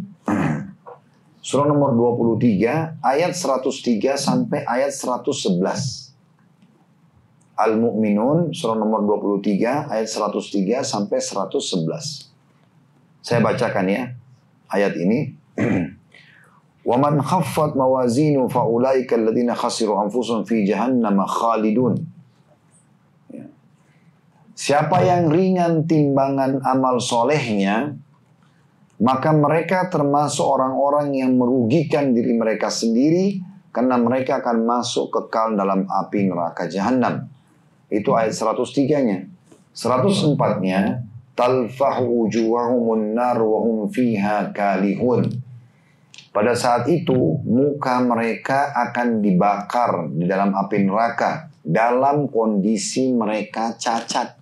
surah nomor 23, ayat 103 sampai ayat 111. Al-Mu'minun, surah nomor 23, ayat 103 sampai 111. Saya bacakan ya, ayat ini. وَمَنْ خَفَّتْ مَوَازِينُ فَأُولَٰئِكَ الَّذِينَ خَسِرُوا أَنفُسَهُمْ فِي جَهَنَّمَ خَالِدُونَ. Siapa yang ringan timbangan amal solehnya, maka mereka termasuk orang-orang yang merugikan diri mereka sendiri, karena mereka akan masuk kekal dalam api neraka jahanam. Itu ayat 103-nya. 104-nya, talfahu wujuhahumun nar wa hum fiha kalihun. Pada saat itu, muka mereka akan dibakar di dalam api neraka dalam kondisi mereka cacat.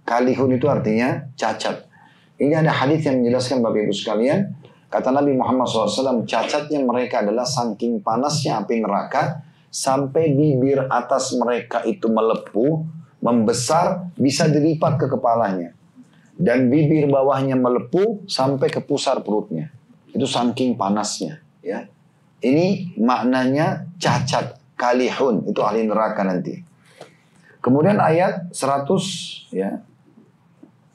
Kalihun itu artinya cacat. Ini ada hadis yang menjelaskan Bapak Ibu sekalian. Kata Nabi Muhammad SAW, cacatnya mereka adalah saking panasnya api neraka, sampai bibir atas mereka itu melepuh, membesar, bisa dilipat ke kepalanya. Dan bibir bawahnya melepuh sampai ke pusar perutnya. Itu saking panasnya, ya. Ini maknanya cacat, kalihun, itu ahli neraka nanti. Kemudian ayat 100, ya,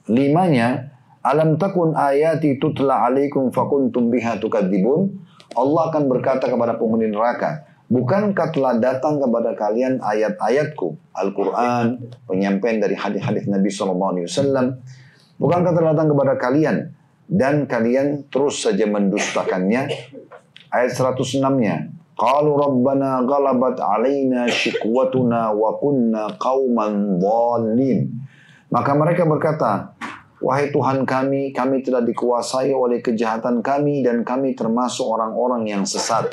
5-nya, alam takun ayati tutla alaikum fakuntum biha tukadzibun. Allah akan berkata kepada penghuni neraka, bukankah telah datang kepada kalian ayat-ayatku, Al-Quran, penyampaian dari hadis-hadis Nabi SAW, bukankah telah datang kepada kalian dan kalian terus saja mendustakannya. Ayat 106-nya, qalu rabbana ghalabat alaina shikwatuna wa kunna qauman dhalin. Maka mereka berkata, wahai Tuhan kami telah dikuasai oleh kejahatan kami dan kami termasuk orang-orang yang sesat.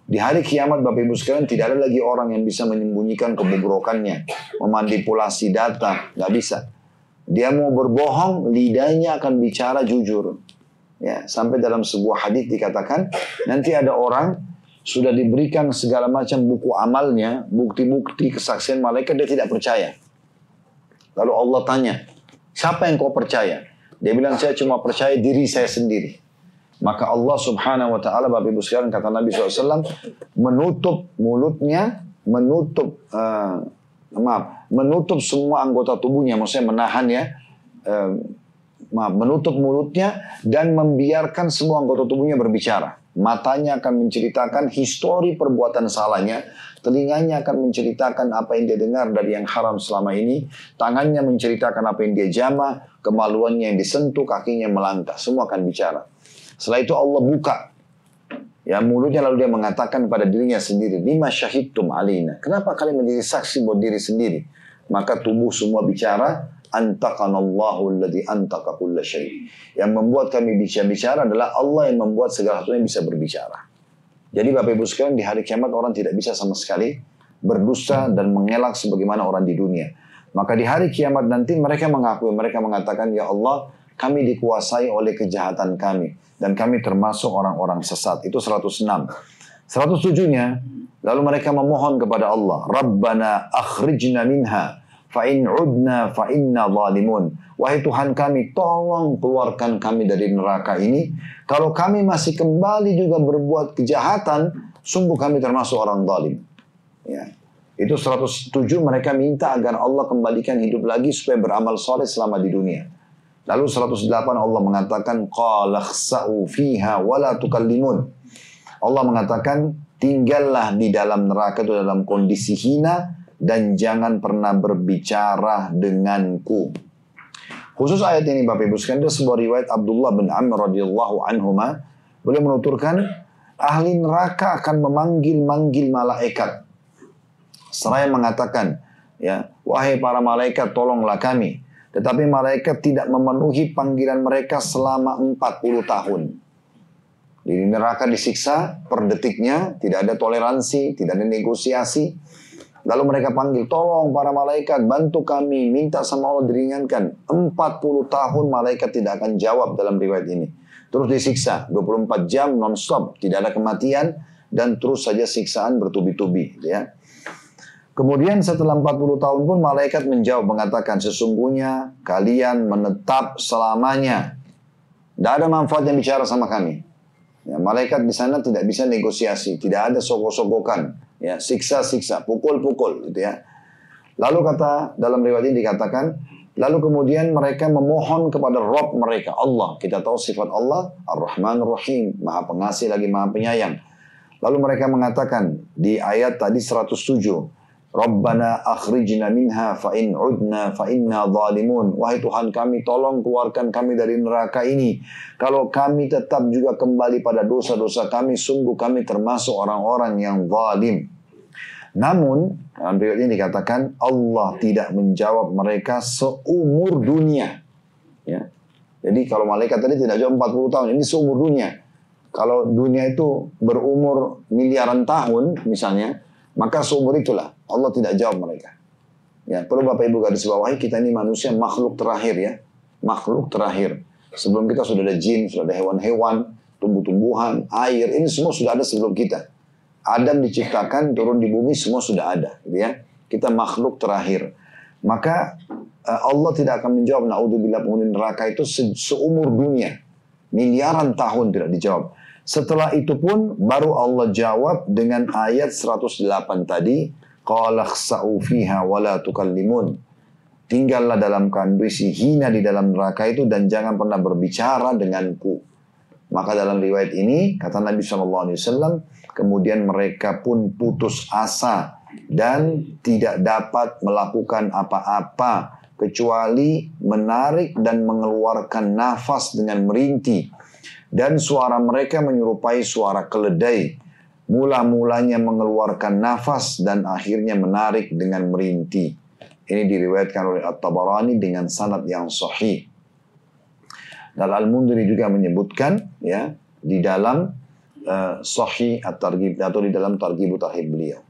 Di hari kiamat Bapak Ibu sekalian, tidak ada lagi orang yang bisa menyembunyikan kebobrokannya, memanipulasi data, nggak bisa. Dia mau berbohong, lidahnya akan bicara jujur. Ya, sampai dalam sebuah hadis dikatakan, nanti ada orang sudah diberikan segala macam buku amalnya, bukti-bukti kesaksian malaikat, dia tidak percaya. Lalu Allah tanya, siapa yang kau percaya? Dia bilang, saya cuma percaya diri saya sendiri. Maka Allah subhanahu wa ta'ala, Bapak Ibu sekalian, kata Nabi SAW, menutup mulutnya, menutup semua anggota tubuhnya, maksudnya menahan, ya, menutup mulutnya dan membiarkan semua anggota tubuhnya berbicara. Matanya akan menceritakan histori perbuatan salahnya, telinganya akan menceritakan apa yang dia dengar dari yang haram selama ini, tangannya menceritakan apa yang dia jama, kemaluannya yang disentuh, kakinya melangkah, semua akan bicara. Setelah itu Allah buka, ya, mulutnya, lalu dia mengatakan pada dirinya sendiri, lima syahidtum alina, kenapa kalian menjadi saksi buat diri sendiri? Maka tubuh semua bicara, antaqanallahu alladhi antaqa kulla syai'. Yang membuat kami bicara adalah Allah yang membuat segala sesuatu yang bisa berbicara. Jadi Bapak Ibu sekalian, di hari kiamat orang tidak bisa sama sekali berdusta dan mengelak sebagaimana orang di dunia. Maka di hari kiamat nanti mereka mengakui, mereka mengatakan, ya Allah, kami dikuasai oleh kejahatan kami dan kami termasuk orang-orang sesat. Itu 106. 107-nya, lalu mereka memohon kepada Allah, Rabbana akhrijna minha fa in udna fa inna zalimun. Wahai Tuhan kami, tolong keluarkan kami dari neraka ini. Kalau kami masih kembali juga berbuat kejahatan, sungguh kami termasuk orang zalim. Ya. Itu 107, mereka minta agar Allah kembalikan hidup lagi supaya beramal soleh selama di dunia. Lalu 108 Allah mengatakan, qala khsa'u fiha wa la tukallimun. Allah mengatakan, tinggallah di dalam neraka itu dalam kondisi hina dan jangan pernah berbicara denganku. Khusus ayat ini Bapak Ibu sekalian, itu sebuah riwayat Abdullah bin Amr radhiyallahu anhuma. Beliau menuturkan, ahli neraka akan memanggil-manggil malaikat. Seraya mengatakan, ya, wahai para malaikat, tolonglah kami. Tetapi malaikat tidak memenuhi panggilan mereka selama 40 tahun. Di neraka disiksa per detiknya, tidak ada toleransi, tidak ada negosiasi. Lalu mereka panggil, tolong para malaikat, bantu kami, minta sama Allah diringankan. 40 tahun malaikat tidak akan jawab dalam riwayat ini. Terus disiksa, 24 jam non-stop, tidak ada kematian, dan terus saja siksaan bertubi-tubi. Ya. Kemudian setelah 40 tahun pun malaikat menjawab, mengatakan, sesungguhnya kalian menetap selamanya. Tidak ada manfaat yang bicara sama kami. Ya, malaikat di sana tidak bisa negosiasi, tidak ada sogok-sogokan, ya, siksa-siksa, pukul-pukul, gitu ya. Lalu kata dalam riwayat ini dikatakan, lalu kemudian mereka memohon kepada Rabb mereka, Allah. Kita tahu sifat Allah, Ar-Rahman Ar-Rahim, Maha Pengasih lagi Maha Penyayang. Lalu mereka mengatakan di ayat tadi 107, Rabbana akhrijna minha fa in udna fa inna zalimun. Wahai Tuhan kami, tolong keluarkan kami dari neraka ini. Kalau kami tetap juga kembali pada dosa-dosa kami, sungguh kami termasuk orang-orang yang zalim. Namun, dalam riwayat ini dikatakan Allah tidak menjawab mereka seumur dunia. Ya. Jadi kalau malaikat tadi tidak jawab 40 tahun, ini seumur dunia. Kalau dunia itu berumur miliaran tahun misalnya, maka seumur itulah Allah tidak jawab mereka. Ya, perlu Bapak Ibu garis bawahi, kita ini manusia makhluk terakhir ya. Makhluk terakhir. Sebelum kita sudah ada jin, sudah ada hewan-hewan, tumbuh-tumbuhan, air, ini semua sudah ada sebelum kita. Adam diciptakan, turun di bumi, semua sudah ada. Gitu ya. Kita makhluk terakhir. Maka Allah tidak akan menjawab, na'udzubillah, penghuni neraka itu seumur dunia. Miliaran tahun tidak dijawab. Setelah itu pun baru Allah jawab dengan ayat 108 tadi, qala khsa'u fiha wa la tukallimun. Tinggallah dalam kondisi hina di dalam neraka itu dan jangan pernah berbicara denganku. Maka dalam riwayat ini kata Nabi SAW, kemudian mereka pun putus asa dan tidak dapat melakukan apa-apa kecuali menarik dan mengeluarkan nafas dengan merintih. Dan suara mereka menyerupai suara keledai. Mula-mulanya mengeluarkan nafas dan akhirnya menarik dengan merintih. Ini diriwayatkan oleh At-Tabarani dengan sanad yang sahih. Dan Al-Mundhiri juga menyebutkan ya di dalam Sahih At-Targhib atau di dalam Targhib Tarhib beliau.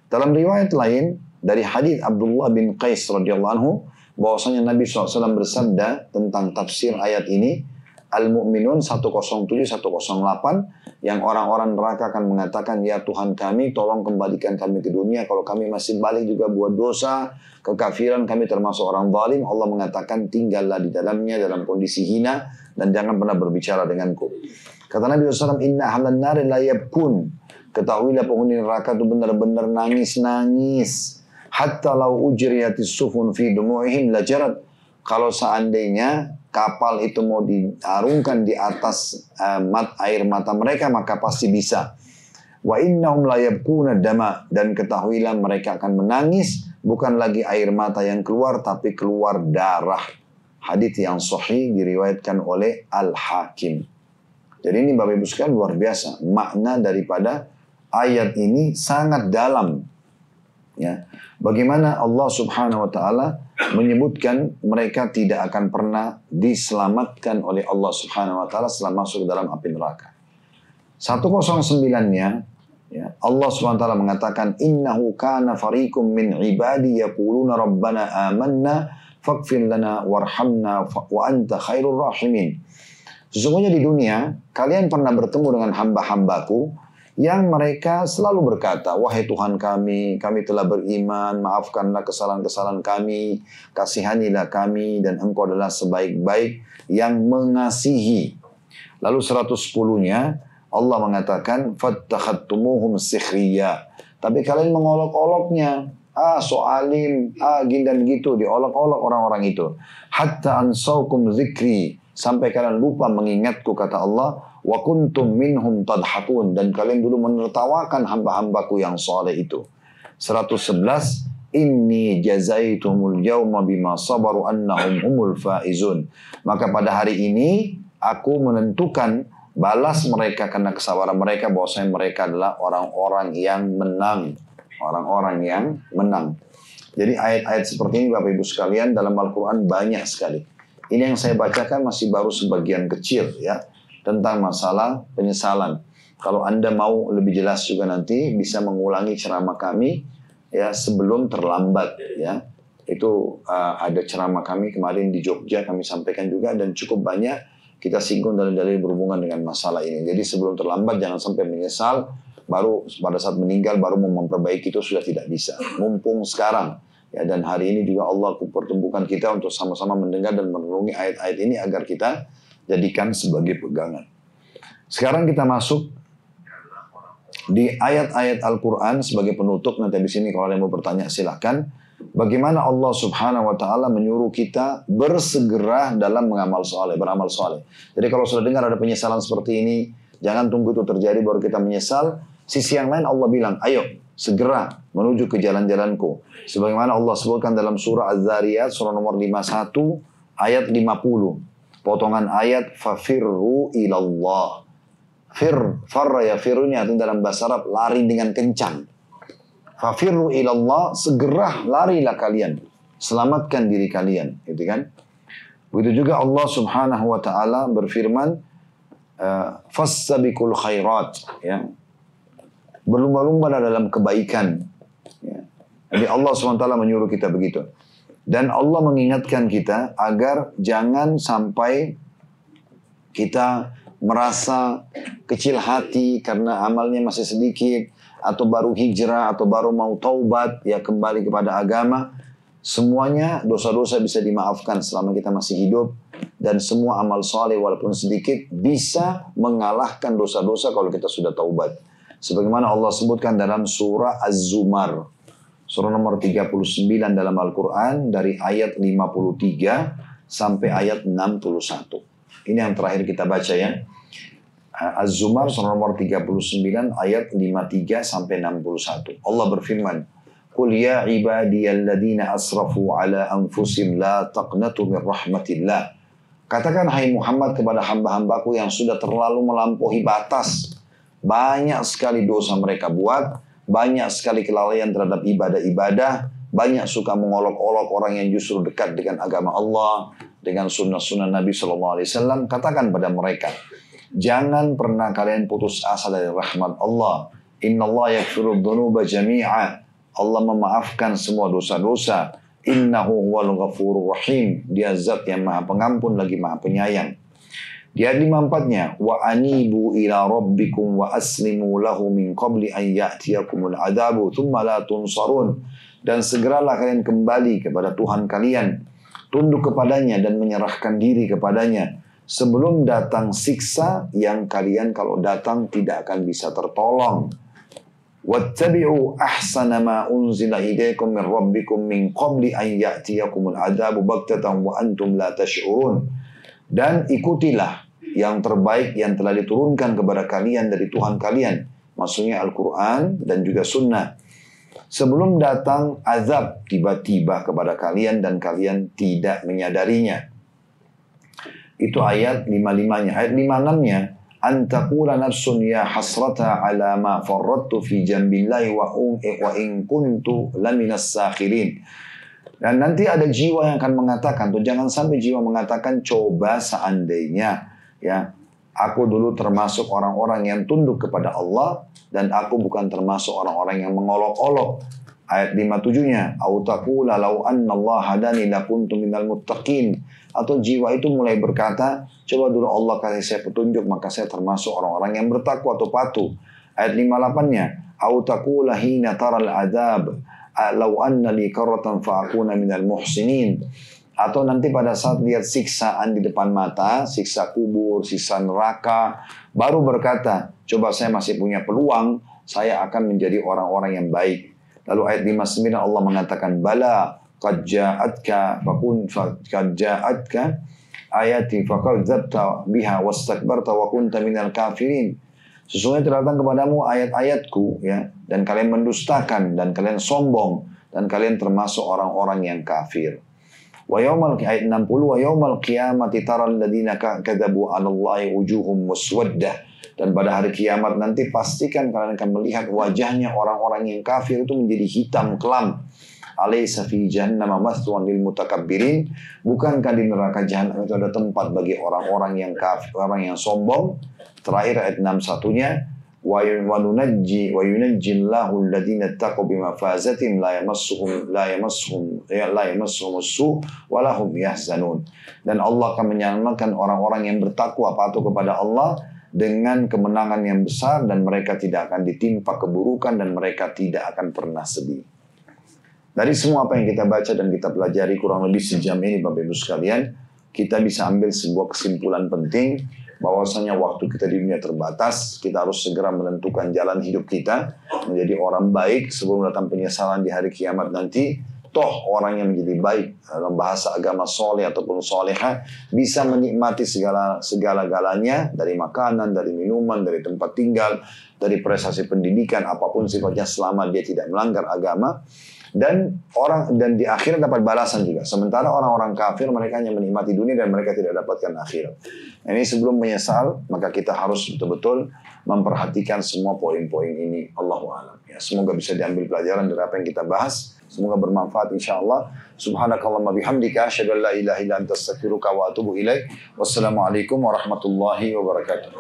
Dalam riwayat lain dari hadis Abdullah bin Qais radhiyallahu anhu bahwasanya Nabi SAW bersabda tentang tafsir ayat ini, Al-Mu'minun 107-108, yang orang-orang neraka akan mengatakan, ya Tuhan kami, tolong kembalikan kami ke dunia. Kalau kami masih balik juga buat dosa, kekafiran, kami termasuk orang zalim. Allah mengatakan, tinggallah di dalamnya dalam kondisi hina dan jangan pernah berbicara denganku. Kata Nabi SAW, inna ahlan nari la yabkun. Ketahuilah penghuni neraka itu benar-benar nangis-nangis. Hatta lau ujriyatis sufun fi dumu'ihim lajarat. Kalau seandainya kapal itu mau diarungkan di atas air mata mereka, maka pasti bisa. Wa innahum la yabkuna dama, dan ketahuilah mereka akan menangis, bukan lagi air mata yang keluar, tapi keluar darah. Hadits yang sahih diriwayatkan oleh Al-Hakim. Jadi ini Bapak Ibu sekalian luar biasa. Makna daripada ayat ini sangat dalam. Ya. Bagaimana Allah Subhanahu wa taala menyebutkan mereka tidak akan pernah diselamatkan oleh Allah Subhanahu wa taala setelah masuk ke dalam api neraka. 109-nya ya, Allah Subhanahu wa taala mengatakan innahu kana fariqum min ibadi yaquluna rabbana amanna faghfir lana warhamna wa anta khairur rahimin. Sesungguhnya di dunia kalian pernah bertemu dengan hamba-hambaku yang mereka selalu berkata, wahai Tuhan kami telah beriman, maafkanlah kesalahan-kesalahan kami, kasihanilah kami, dan engkau adalah sebaik-baik yang mengasihi. Lalu 110-nya, Allah mengatakan, fattakhadtumuhum sikhriya. Tapi kalian mengolok-oloknya, so alim, gini dan gitu, diolok-olok orang-orang itu. Hatta ansaukum zikri, sampai kalian lupa mengingatku, kata Allah, wa kuntum minhum tadhakun, dan kalian dulu menertawakan hamba-hambaku yang soleh itu. 111, inni jazaitumul yawma bima sabaru annahum humul faizun. Maka pada hari ini aku menentukan balas mereka karena kesabaran mereka, bahwasanya mereka adalah orang-orang yang menang. Orang-orang yang menang. Jadi ayat-ayat seperti ini Bapak Ibu sekalian dalam Al-Quran banyak sekali. Ini yang saya bacakan masih baru sebagian kecil ya, tentang masalah penyesalan. Kalau Anda mau lebih jelas juga nanti bisa mengulangi ceramah kami ya sebelum terlambat ya. Itu ada ceramah kami kemarin di Jogja, kami sampaikan juga, dan cukup banyak kita singgung dalil-dalil berhubungan dengan masalah ini. Jadi sebelum terlambat jangan sampai menyesal, baru pada saat meninggal baru mau memperbaiki, itu sudah tidak bisa. Mumpung sekarang ya, dan hari ini juga Allah pertemukan kita untuk sama-sama mendengar dan merenungi ayat-ayat ini agar kita jadikan sebagai pegangan. Sekarang kita masuk di ayat-ayat Al-Quran sebagai penutup. Nanti di sini kalau ada yang mau bertanya silakan. Bagaimana Allah Subhanahu wa taala menyuruh kita bersegera dalam beramal soleh. Jadi kalau sudah dengar ada penyesalan seperti ini, jangan tunggu itu terjadi baru kita menyesal. Sisi yang lain Allah bilang, ayo segera menuju ke jalan-jalanku. Sebagaimana Allah sebutkan dalam surah Az-Zariyat, surah nomor 51, ayat 50. Potongan ayat, fafirru ilallah. Farra yafirru ini artinya dalam bahasa Arab, lari dengan kencang. Fafirru ilallah, segera larilah kalian. Selamatkan diri kalian. Gitu kan? Begitu juga Allah subhanahu wa ta'ala berfirman, fassabiqul khairat, ya. Berlumba-lumba dalam kebaikan, ya. Jadi Allah SWT menyuruh kita begitu. Dan Allah mengingatkan kita agar jangan sampai kita merasa kecil hati karena amalnya masih sedikit, atau baru hijrah, atau baru mau taubat, ya kembali kepada agama. Semuanya dosa-dosa bisa dimaafkan selama kita masih hidup. Dan semua amal saleh walaupun sedikit bisa mengalahkan dosa-dosa kalau kita sudah taubat. Sebagaimana Allah sebutkan dalam surah Az-Zumar. Surah nomor 39 dalam Al-Quran dari ayat 53 sampai ayat 61. Ini yang terakhir kita baca ya. Az-Zumar surah nomor 39 ayat 53 sampai 61. Allah berfirman, "Qul ya ibadiyalladzina asrafu ala anfusihim la taqnatu min rahmatillah." Katakan hai Muhammad kepada hamba-hambaku yang sudah terlalu melampaui batas. Banyak sekali dosa mereka buat, banyak sekali kelalaian terhadap ibadah-ibadah, banyak suka mengolok-olok orang yang justru dekat dengan agama Allah, dengan sunnah-sunnah Nabi SAW. Katakan pada mereka, jangan pernah kalian putus asa dari rahmat Allah. Inna Allah yaghfiru dhunuba jami'a. Allah memaafkan semua dosa-dosa. Innahu huwal ghafurur rahim. Dia zat yang maha pengampun lagi maha penyayang. Di ayat 54-nya, wa anibu ila rabbikum wa aslimu lahu min qabli an ya'tiyakumul adabu thumma la tunsarun. Dan segeralah kalian kembali kepada Tuhan kalian, tunduk kepadanya dan menyerahkan diri kepadanya sebelum datang siksa yang kalian kalau datang tidak akan bisa tertolong. Wattabi'u ahsana ma unzila ilaykum min rabbikum min qabli an ya'tiyakumul adabu baghtatan wa antum la tash'urun. Dan ikutilah yang terbaik yang telah diturunkan kepada kalian dari Tuhan kalian. Maksudnya Al-Quran dan juga Sunnah. Sebelum datang azab tiba-tiba kepada kalian dan kalian tidak menyadarinya. Itu ayat 55-nya. Ayat 56-nya. Antakula nafsun ya hasrata ala ma farrattu fi jambillahi wa in kuntu laminas sakhirin. Dan nanti ada jiwa yang akan mengatakan, tuh jangan sampai jiwa mengatakan, coba seandainya, ya, aku dulu termasuk orang-orang yang tunduk kepada Allah dan aku bukan termasuk orang-orang yang mengolok-olok. Ayat 57-nya, au taqula law anna Allah hadani lakuntu minal muttaqin. Atau jiwa itu mulai berkata, coba dulu Allah kasih saya petunjuk maka saya termasuk orang-orang yang bertakwa atau patuh. Ayat 58-nya, au taqula hina taral adab law anna li karatan fa akuna minal muhsinin. Atau nanti pada saat lihat siksaan di depan mata, siksa kubur, siksa neraka, baru berkata, coba saya masih punya peluang, saya akan menjadi orang-orang yang baik. Lalu ayat 59 Allah mengatakan, bala qad ja'atka ayati faqadzabta biha wastakbarta wa kunta minal kafirin. Sesungguhnya telah datang kepadamu ayat-ayatku, ya, dan kalian mendustakan dan kalian sombong dan kalian termasuk orang-orang yang kafir. Wa yaumal ayat 60 wa yaumal qiyamati taral ladzina kadzabu 'ala Allahi wujuhum muswaddah. Dan pada hari kiamat nanti pastikan kalian akan melihat wajahnya orang-orang yang kafir itu menjadi hitam kelam. Alaysa fi jahannama mathwan lil mutakabbirin. Bukankah di neraka jahanam itu ada tempat bagi orang-orang yang kafir, orang yang sombong? Terakhir ayat 61-nya, wa yunajjillahu alladhina taqaw bimafazatin la yamassuhum as-su wa lahum yahzanun. Dan Allah akan menyelamatkan orang-orang yang bertakwa patuh kepada Allah dengan kemenangan yang besar dan mereka tidak akan ditimpa keburukan dan mereka tidak akan pernah sedih. Dari semua apa yang kita baca dan kita pelajari kurang lebih sejam ini Bapak Ibu sekalian, kita bisa ambil sebuah kesimpulan penting bahwasanya waktu kita di dunia terbatas, kita harus segera menentukan jalan hidup kita menjadi orang baik sebelum datang penyesalan di hari kiamat nanti. toh orang yang menjadi baik dalam bahasa agama soleh ataupun soleha bisa menikmati segala-galanya dari makanan, dari minuman, dari tempat tinggal, dari prestasi pendidikan apapun sifatnya selama dia tidak melanggar agama dan di akhirat dapat balasan juga. Sementara orang-orang kafir mereka hanya menikmati dunia dan mereka tidak dapatkan akhirat. Ini sebelum menyesal maka kita harus betul-betul memperhatikan semua poin-poin ini. Allahu a'lam. Ya, semoga bisa diambil pelajaran dari apa yang kita bahas. Semoga bermanfaat insyaallah. Subhanakallahumma bihamdika asyhadu an la ilaha illa anta astaghfiruka wa atubu ilaik. Wassalamualaikum warahmatullahi wabarakatuh.